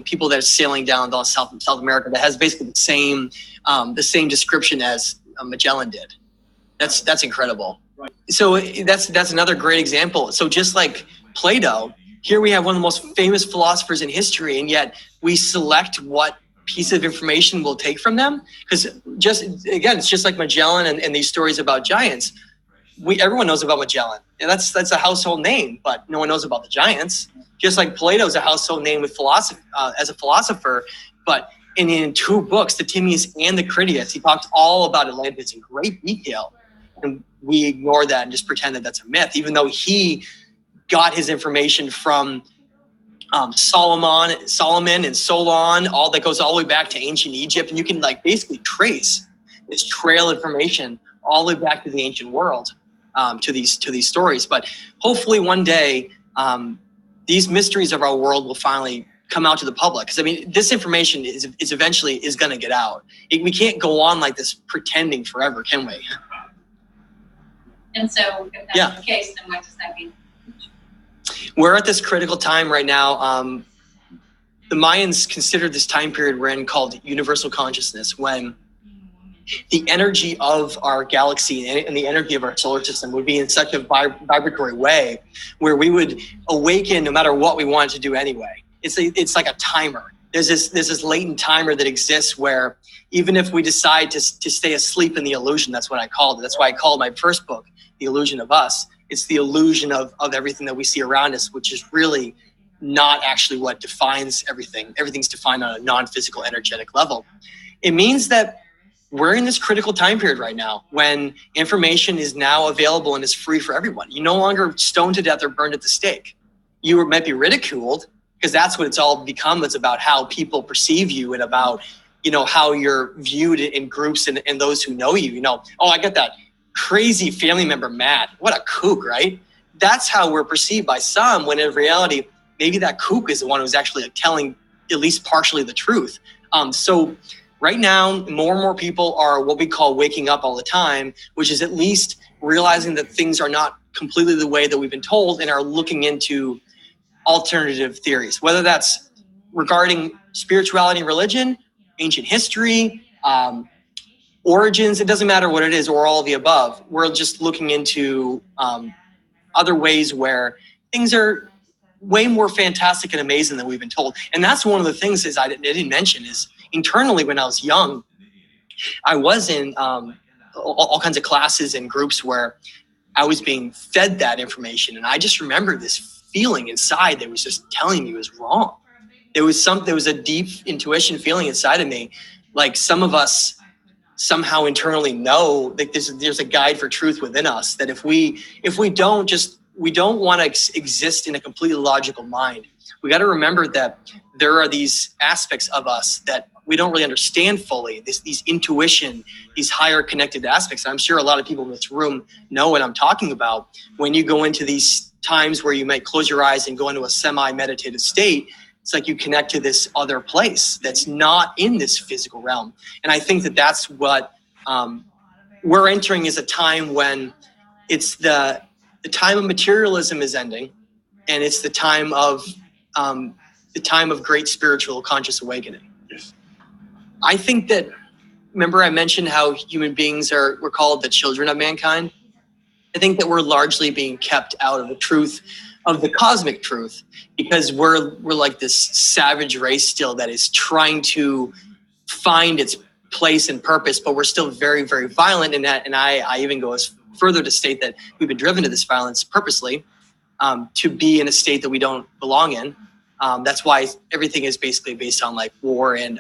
people that are sailing down South America that has basically the same description as Magellan did. That's incredible. Right. So that's another great example. So just like Plato, here we have one of the most famous philosophers in history, and yet we select what piece of information we'll take from them. Because it's just like Magellan and these stories about giants. Everyone knows about Magellan, and that's a household name, but no one knows about the giants. Just like Plato's a household name with philosophy as a philosopher, but in 2 books, the Timaeus and the Critias, he talks all about Atlantis in great detail, and we ignore that and just pretend that that's a myth, even though he got his information from Solomon and Solon, all that goes all the way back to ancient Egypt, and you can basically trace this trail information all the way back to the ancient world. To these stories, but hopefully one day these mysteries of our world will finally come out to the public. Because this information is eventually going to get out. We can't go on like this pretending forever, can we? And so, if that's the case, then what does that mean? We're at this critical time right now. The Mayans considered this time period we're in called universal consciousness, when the energy of our galaxy and the energy of our solar system would be in such a vibratory way where we would awaken no matter what we wanted to do anyway. It's like a timer. There's this latent timer that exists where even if we decide to stay asleep in the illusion, that's what I called it. That's why I called my first book, The Illusion of Us. It's the illusion of everything that we see around us, which is really not actually what defines everything. Everything's defined on a non-physical energetic level. It means that we're in this critical time period right now when information is now available and is free for everyone. You're no longer stoned to death or burned at the stake. You might be ridiculed, because that's what it's all become. It's about how people perceive you and about, how you're viewed in groups and those who know you. Oh, I got that crazy family member, Matt. What a kook, right? That's how we're perceived by some, when in reality, maybe that kook is the one who's actually telling at least partially the truth. So right now, more and more people are what we call waking up all the time, which is at least realizing that things are not completely the way that we've been told and are looking into alternative theories, whether that's regarding spirituality and religion, ancient history, origins. It doesn't matter what it is, or all of the above. We're just looking into other ways where things are way more fantastic and amazing than we've been told. And that's one of the things I didn't mention is internally when I was young, I was in all kinds of classes and groups where I was being fed that information. And I just remember this feeling inside that was just telling me it was wrong. There was a deep intuition feeling inside of me. Like some of us somehow internally know that there's a guide for truth within us, that if we don't want to exist in a completely logical mind. We got to remember that there are these aspects of us that we don't really understand fully, these intuition, these higher connected aspects. I'm sure a lot of people in this room know what I'm talking about. When you go into these times where you might close your eyes and go into a semi-meditative state, it's like you connect to this other place that's not in this physical realm. And I think that that's what we're entering, is a time when it's the time of materialism is ending, and it's the time of great spiritual conscious awakening. Yes. I think that, remember I mentioned how human beings we're called the children of mankind? I think that we're largely being kept out of the truth of the cosmic truth, because we're like this savage race still that is trying to find its place and purpose, but we're still very, very violent in that. And I even go as further to state that we've been driven to this violence purposely, to be in a state that we don't belong in. That's why everything is basically based on like war and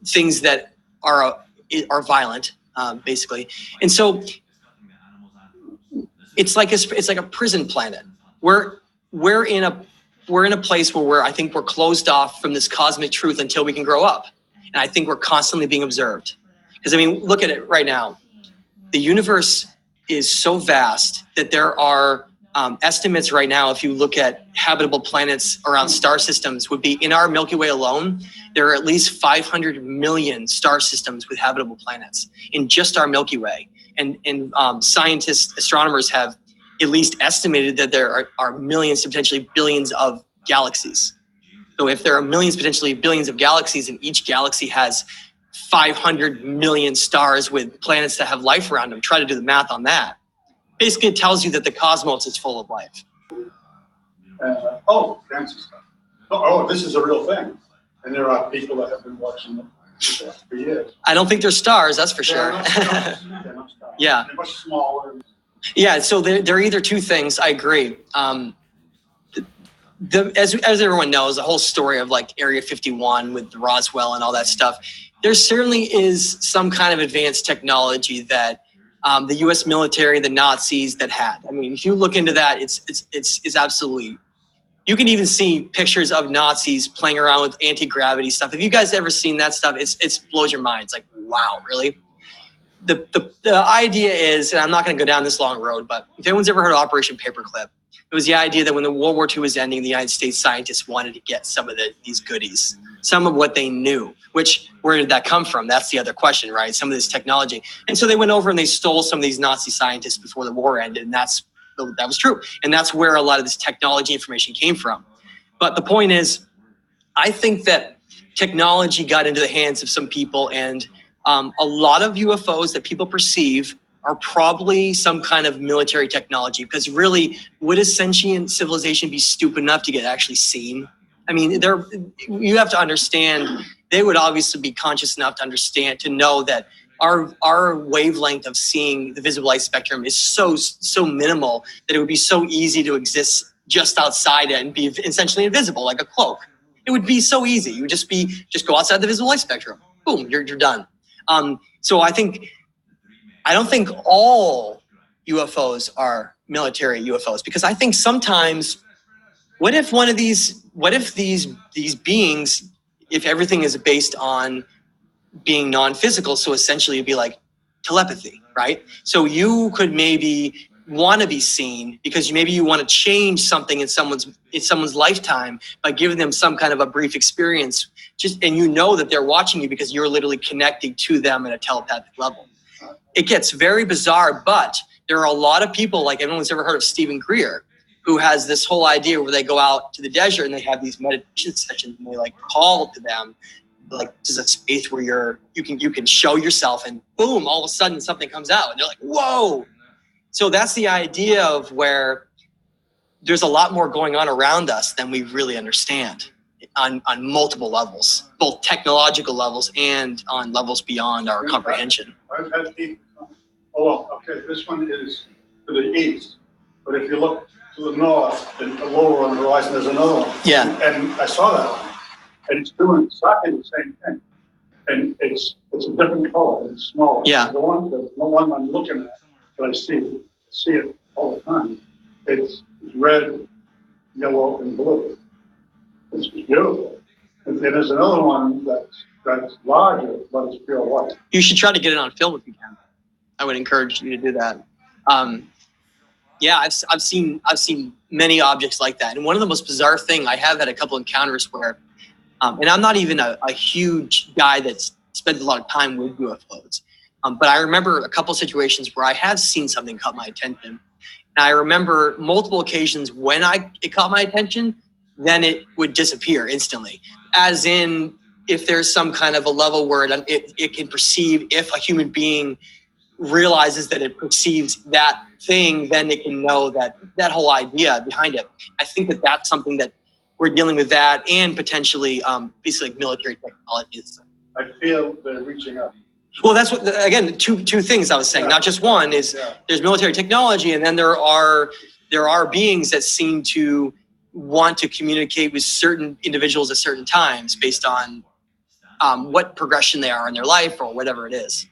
things that are violent, basically. And so it's like a prison planet. We're in a place where I think we're closed off from this cosmic truth until we can grow up. And I think we're constantly being observed. Because I mean, look at it right now. The universe is so vast that there are estimates right now, if you look at habitable planets around star systems, would be in our Milky Way alone, there are at least 500 million star systems with habitable planets in just our Milky Way. And scientists, astronomers have at least estimated that there are millions to potentially billions of galaxies. So if there are millions, potentially billions of galaxies, and each galaxy has 500 million stars with planets that have life around them, try to do the math on that. Basically, it tells you that the cosmos is full of life. Fancy stuff. This is a real thing. And there are people that have been watching them for years. I don't think they're stars, that's for sure. They're not stars. Yeah. They're much smaller. Yeah, so they're either two things. I agree. As everyone knows, the whole story of like Area 51 with Roswell and all that stuff, there certainly is some kind of advanced technology that the U.S. military, the Nazis that had. I mean, if you look into that, it's absolutely. You can even see pictures of Nazis playing around with anti-gravity stuff. Have you guys ever seen that stuff? It blows your mind. It's like, wow, really? The idea is, and I'm not going to go down this long road, but if anyone's ever heard of Operation Paperclip, it was the idea that when the World War II was ending, the United States scientists wanted to get some of these goodies, some of what they knew. Which, where did that come from? That's the other question, right? Some of this technology. And so they went over and they stole some of these Nazi scientists before the war ended, and that was true. And that's where a lot of this technology information came from. But the point is, I think that technology got into the hands of some people, and a lot of UFOs that people perceive are probably some kind of military technology, because really, would a sentient civilization be stupid enough to get actually seen? I mean, you have to understand, they would obviously be conscious enough to understand, to know that our wavelength of seeing the visible light spectrum is so minimal that it would be so easy to exist just outside it and be essentially invisible, like a cloak. It would be so easy. You would just go outside the visible light spectrum. Boom, you're done. So I don't think all UFOs are military UFOs, because I think sometimes, what if these beings, if everything is based on being non-physical, so essentially it'd be like telepathy, right? So you could maybe want to be seen because maybe you want to change something in someone's lifetime by giving them some kind of a brief experience, and you know that they're watching you because you're literally connecting to them at a telepathic level. It gets very bizarre, but there are a lot of people, like everyone's ever heard of Stephen Greer, who has this whole idea where they go out to the desert and they have these meditation sessions, and they like call to them, like this is a space where you can show yourself, and boom, all of a sudden something comes out, and they're like, whoa. So that's the idea of where there's a lot more going on around us than we really understand on multiple levels, both technological levels and on levels beyond our comprehension. I've had people. This one is to the east, but if you look to the north and lower on the horizon, there's another one. Yeah. And I saw that one, and it's doing exactly the same thing, and it's a different color. It's smaller. Yeah. The one I'm looking at that I see it all the time. It's red, yellow, and blue. It's beautiful. And there's another one that's larger, but it's pure white. You should try to get it on film if you can. I would encourage you to do that. Yeah, I've seen many objects like that. And one of the most bizarre thing, I have had a couple encounters where, and I'm not even a huge guy that spends a lot of time with UFOs, but I remember a couple situations where I have seen something caught my attention. And I remember multiple occasions when it caught my attention, then it would disappear instantly. As in, if there's some kind of a level where it can perceive if a human being realizes that it perceives that thing, then it can know that whole idea behind it. I think that that's something that we're dealing with, that and potentially basically like military technologies. I feel they're reaching out. Well, that's what, again, two things I was saying, not just one, is there's military technology, and then there are beings that seem to want to communicate with certain individuals at certain times based on what progression they are in their life or whatever it is.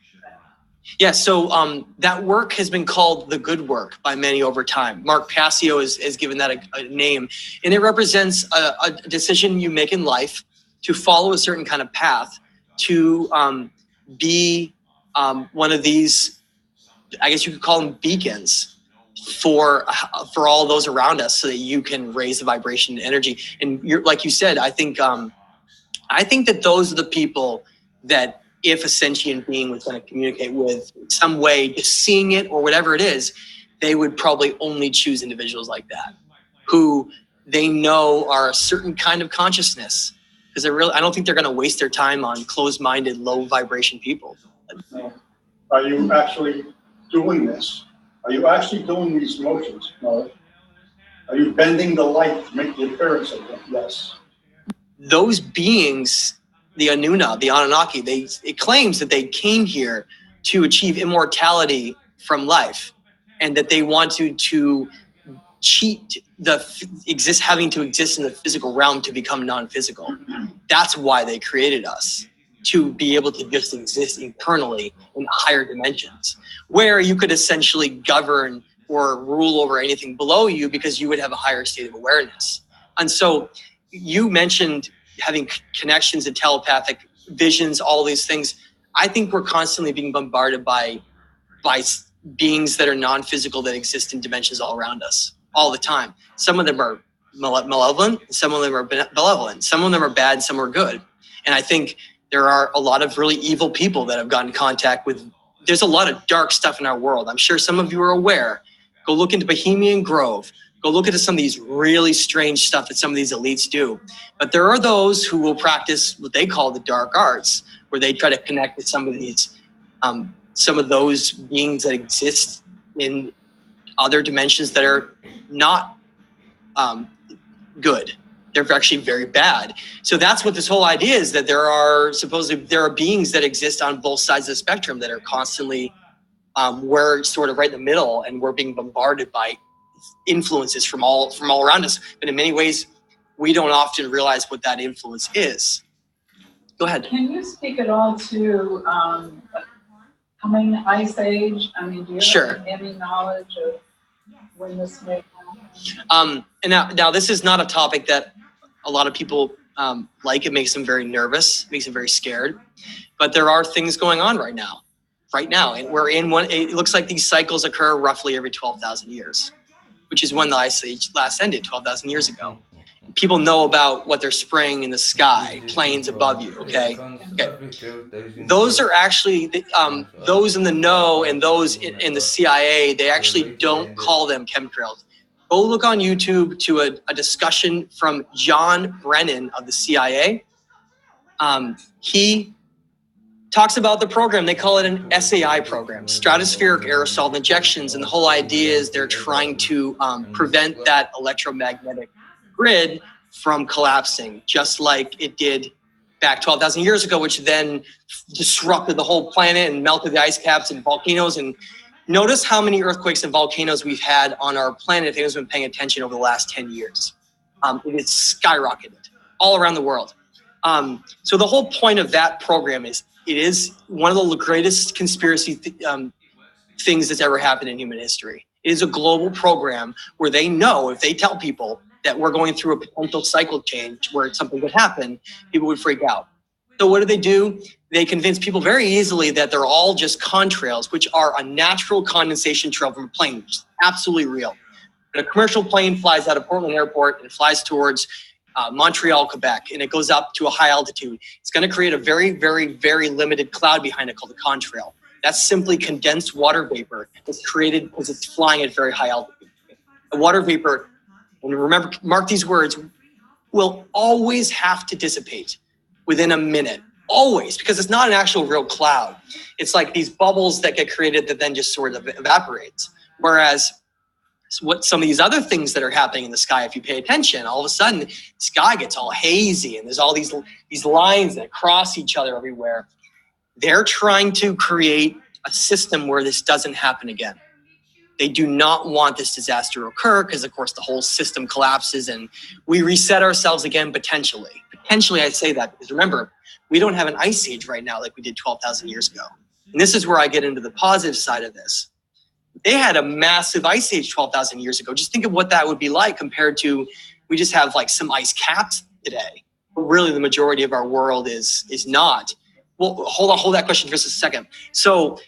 Yeah, so that work has been called the good work by many over time. Mark Passio has given that a name, and it represents a decision you make in life to follow a certain kind of path, to be one of these, I guess you could call them beacons for all those around us, so that you can raise the vibration and energy. And like you said, I think that those are the people that, if a sentient being was going to communicate with some way, just seeing it or whatever it is, they would probably only choose individuals like that, who they know are a certain kind of consciousness. Because I don't think they're going to waste their time on closed-minded, low vibration people. No. Are you actually doing this? Are you actually doing these motions? No. Are you bending the light to make the appearance of them? Yes. Those beings, the Anuna, the Anunnaki, it claims that they came here to achieve immortality from life, and that they wanted to cheat having to exist in the physical realm to become non-physical. That's why they created us, to be able to just exist internally in higher dimensions, where you could essentially govern or rule over anything below you, because you would have a higher state of awareness. And so you mentioned having connections and telepathic visions, all these things. I think we're constantly being bombarded by beings that are non-physical, that exist in dimensions all around us all the time. Some of them are malevolent, some of them are benevolent, some of them are bad, some are good. And I think there are a lot of really evil people that have gotten in contact with. There's a lot of dark stuff in our world. I'm sure some of you are aware. Go look into Bohemian Grove. Go look into some of these really strange stuff that some of these elites do. But there are those who will practice what they call the dark arts, where they try to connect with some of these, some of those beings that exist in other dimensions that are not good. They're actually very bad. So that's what this whole idea is, that there are beings that exist on both sides of the spectrum that are constantly, we're sort of right in the middle, and we're being bombarded by influences from all around us. But in many ways, we don't often realize what that influence is. Go ahead. Can you speak at all to coming ice age? I mean, do you have any knowledge of when this may happen? And now this is not a topic that a lot of people like. It makes them very nervous, makes them very scared. But there are things going on right now. And we're in one. It looks like these cycles occur roughly every 12,000 years, which is when the ice age last ended 12,000 years ago. People know about what they're spraying in the sky, planes above you, okay? Those are actually, those in the know and those in the CIA, they actually don't call them chemtrails. Go look on YouTube to a discussion from John Brennan of the CIA. He talks about the program. They call it an SAI program, stratospheric aerosol injections. And the whole idea is they're trying to prevent that electromagnetic grid from collapsing, just like it did back 12,000 years ago, which then disrupted the whole planet and melted the ice caps and volcanoes. And notice how many earthquakes and volcanoes we've had on our planet if anyone's been paying attention over the last 10 years. It has skyrocketed all around the world. So the whole point of that program is, it is one of the greatest conspiracy things that's ever happened in human history. It is a global program where they know if they tell people that we're going through a potential cycle change where something would happen, people would freak out. So what do? They convince people very easily that they're all just contrails, which are a natural condensation trail from a plane, which is absolutely real. When a commercial plane flies out of Portland Airport and flies towards Montreal, Quebec, and it goes up to a high altitude, it's going to create a very, very, very limited cloud behind it called a contrail. That's simply condensed water vapor that's created because it's flying at very high altitude. The water vapor, and remember, mark these words, will always have to dissipate within a minute. always, because it's not an actual real cloud. It's like these bubbles that get created that then just sort of evaporates. Whereas what some of these other things that are happening in the sky, if you pay attention, all of a sudden the sky gets all hazy and there's all these lines that cross each other everywhere. They're trying to create a system where this doesn't happen again. They do not want this disaster to occur because, of course, the whole system collapses and we reset ourselves again potentially. Potentially, I say that because remember, we don't have an ice age right now like we did 12,000 years ago. And this is where I get into the positive side of this. They had a massive ice age 12,000 years ago. Just think of what that would be like compared to, we just have like some ice caps today. But really, the majority of our world is not. Well, hold that question for just a second. So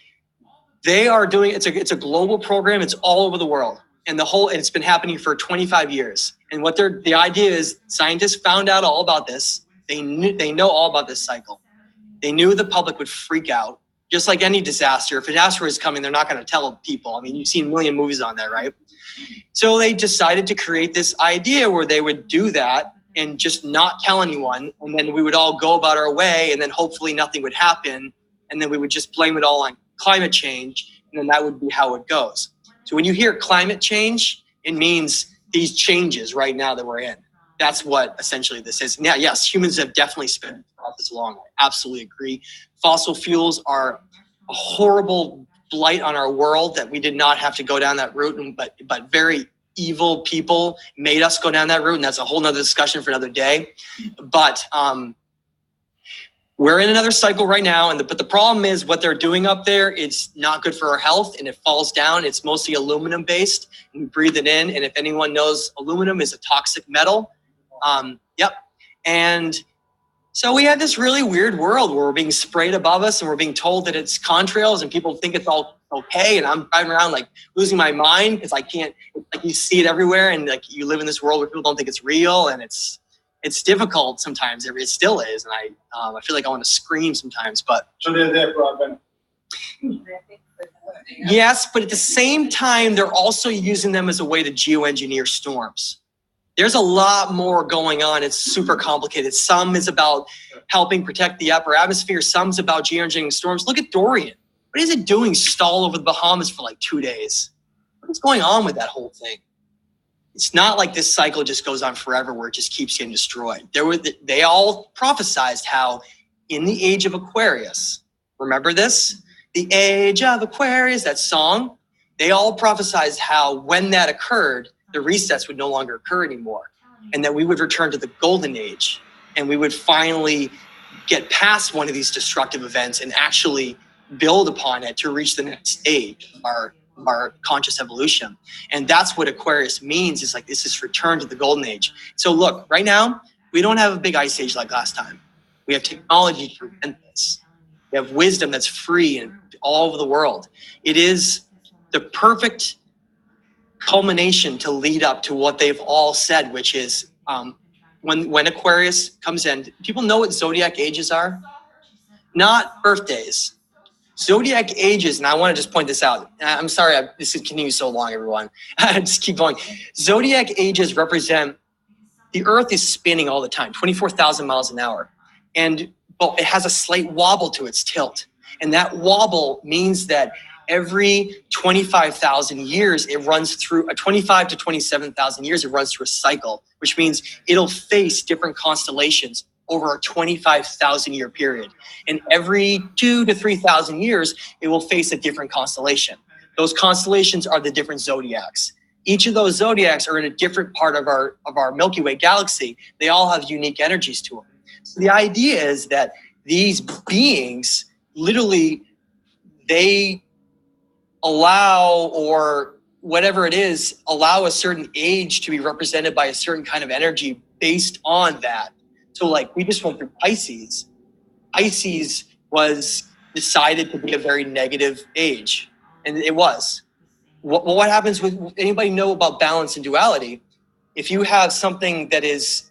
they are doing, it's a global program. It's all over the world. And it's been happening for 25 years. And the idea is scientists found out all about this. They know all about this cycle. They knew the public would freak out. Just like any disaster, if a disaster is coming, they're not going to tell people. I mean, you've seen a million movies on that, right? So they decided to create this idea where they would do that and just not tell anyone. And then we would all go about our way and then hopefully nothing would happen. And then we would just blame it all on climate change. And then that would be how it goes. So when you hear climate change, it means these changes right now that we're in. That's what essentially this is. Now, yes, humans have definitely spent this long. I absolutely agree. Fossil fuels are a horrible blight on our world that we did not have to go down that route, but very evil people made us go down that route, and that's a whole nother discussion for another day. But we're in another cycle right now, but the problem is what they're doing up there, it's not good for our health, and it falls down. It's mostly aluminum based, and we breathe it in, and if anyone knows, aluminum is a toxic metal. Yep. And so we have this really weird world where we're being sprayed above us and we're being told that it's contrails and people think it's all okay. And I'm driving around like losing my mind because I can't, like you see it everywhere and like you live in this world where people don't think it's real and it's difficult sometimes. It still is. And I feel like I want to scream sometimes, but. So they're there for our benefit. Yes, but at the same time, they're also using them as a way to geoengineer storms. There's a lot more going on. It's super complicated. Some is about helping protect the upper atmosphere. Some's about geoengineering storms. Look at Dorian. What is it doing stall over the Bahamas for like 2 days? What's going on with that whole thing? It's not like this cycle just goes on forever where it just keeps getting destroyed. They all prophesized how in the age of Aquarius, remember this? The age of Aquarius, that song, they all prophesized how when that occurred, the resets would no longer occur anymore and that we would return to the golden age and we would finally get past one of these destructive events and actually build upon it to reach the next stage of our conscious evolution. And that's what Aquarius means, is like this is return to the golden age. So look, right now, we don't have a big ice age like last time. We have technology to prevent this. We have wisdom that's free and all over the world. It is the perfect culmination to lead up to what they've all said, which is when Aquarius comes in, people know what zodiac ages are? Not birthdays. Zodiac ages, and I want to just point this out. I'm sorry, this continues so long, everyone. I just keep going. Zodiac ages represent the Earth is spinning all the time, 24,000 miles an hour. But it has a slight wobble to its tilt. And that wobble means that every 25,000 years, it runs through 25 to 27,000 years, it runs through a cycle, which means it'll face different constellations over a 25,000 year period. And every 2,000 to 3,000 years, it will face a different constellation. Those constellations are the different zodiacs. Each of those zodiacs are in a different part of our Milky Way galaxy. They all have unique energies to them. So the idea is that these beings, literally, they allow, or whatever it is, allow a certain age to be represented by a certain kind of energy based on that. So like we just went through Pisces. Pisces was decided to be a very negative age, and it was. What happens with, anybody know about balance and duality? If you have something that is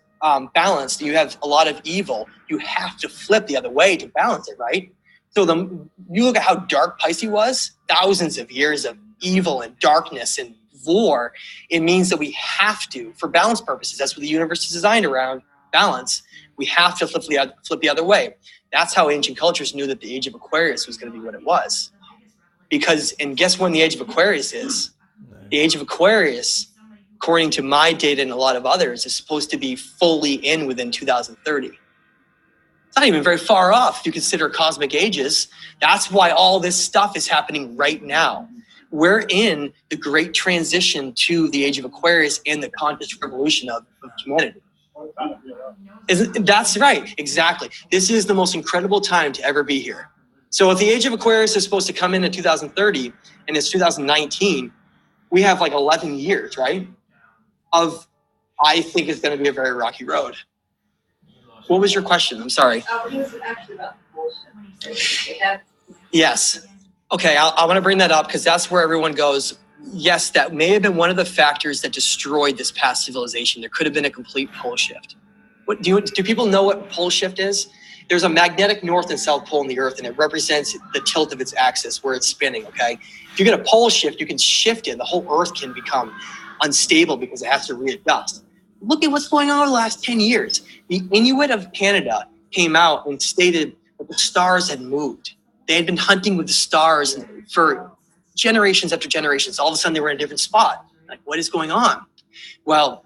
balanced, you have a lot of evil, you have to flip the other way to balance it, right? So you look at how dark Pisces was, thousands of years of evil and darkness and war. It means that we have to, for balance purposes, that's what the universe is designed around, balance, we have to flip the other way. That's how ancient cultures knew that the age of Aquarius was going to be what it was. And guess when the age of Aquarius is? The age of Aquarius, according to my data and a lot of others, is supposed to be fully in within 2030. It's not even very far off if you consider cosmic ages. That's why all this stuff is happening right now. We're in the great transition to the age of Aquarius and the conscious revolution of humanity. That's right, exactly. This is the most incredible time to ever be here. So if the age of Aquarius is supposed to come in 2030 and it's 2019, we have like 11 years, right? I think it's going to be a very rocky road. What was your question? I'm sorry. It was actually about bullshit. Yes. Okay, I want to bring that up because that's where everyone goes, yes, that may have been one of the factors that destroyed this past civilization. There could have been a complete pole shift. Do people know what pole shift is? There's a magnetic north and south pole in the earth, and it represents the tilt of its axis where it's spinning, okay? If you get a pole shift, you can shift it. The whole earth can become unstable because it has to readjust. Look at what's going on over the last 10 years. The Inuit of Canada came out and stated that the stars had moved. They had been hunting with the stars for generations after generations. All of a sudden, they were in a different spot. Like, what is going on? Well,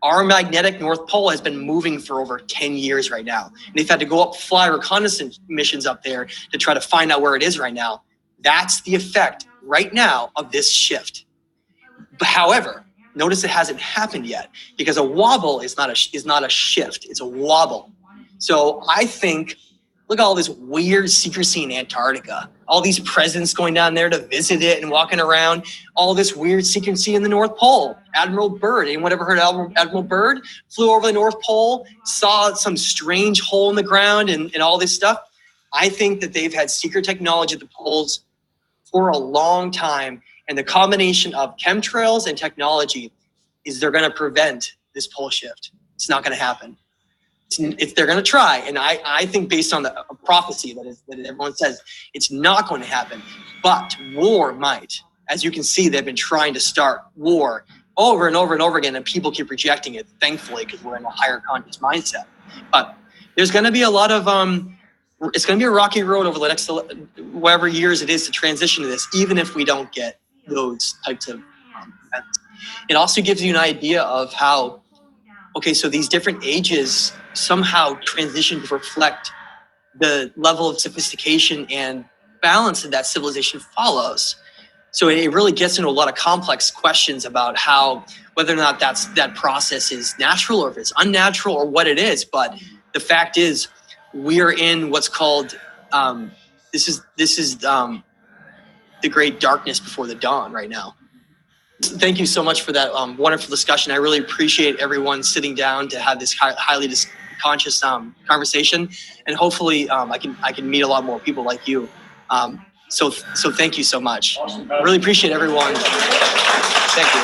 our magnetic North Pole has been moving for over 10 years right now. And they've had to go up, fly reconnaissance missions up there to try to find out where it is right now. That's the effect right now of this shift. But however, notice it hasn't happened yet because a wobble is not a shift. It's a wobble. So I think, look at all this weird secrecy in Antarctica. All these presidents going down there to visit it and walking around. All this weird secrecy in the North Pole. Admiral Byrd, anyone ever heard of Admiral Byrd? Flew over the North Pole, saw some strange hole in the ground and all this stuff. I think that they've had secret technology at the poles for a long time. And the combination of chemtrails and technology is they're going to prevent this pole shift. It's not going to happen. They're going to try, and I think based on the prophecy that everyone says, it's not going to happen. But war might. As you can see, they've been trying to start war over and over and over again, and people keep rejecting it, thankfully, because we're in a higher conscious mindset. But there's going to be a lot of it's going to be a rocky road over the next whatever years it is to transition to this, even if we don't get those types of events. It also gives you an idea of how, okay, so these different ages somehow transition to reflect the level of sophistication and balance that that civilization follows. So it really gets into a lot of complex questions about how, whether or not that process is natural or if it's unnatural or what it is. But the fact is, we are in what's called this is the great darkness before the dawn right now. Thank you so much for that wonderful discussion. I really appreciate everyone sitting down to have this highly conscious conversation, and hopefully I can meet a lot more people like you. So thank you so much. Awesome. Really appreciate everyone. Thank you.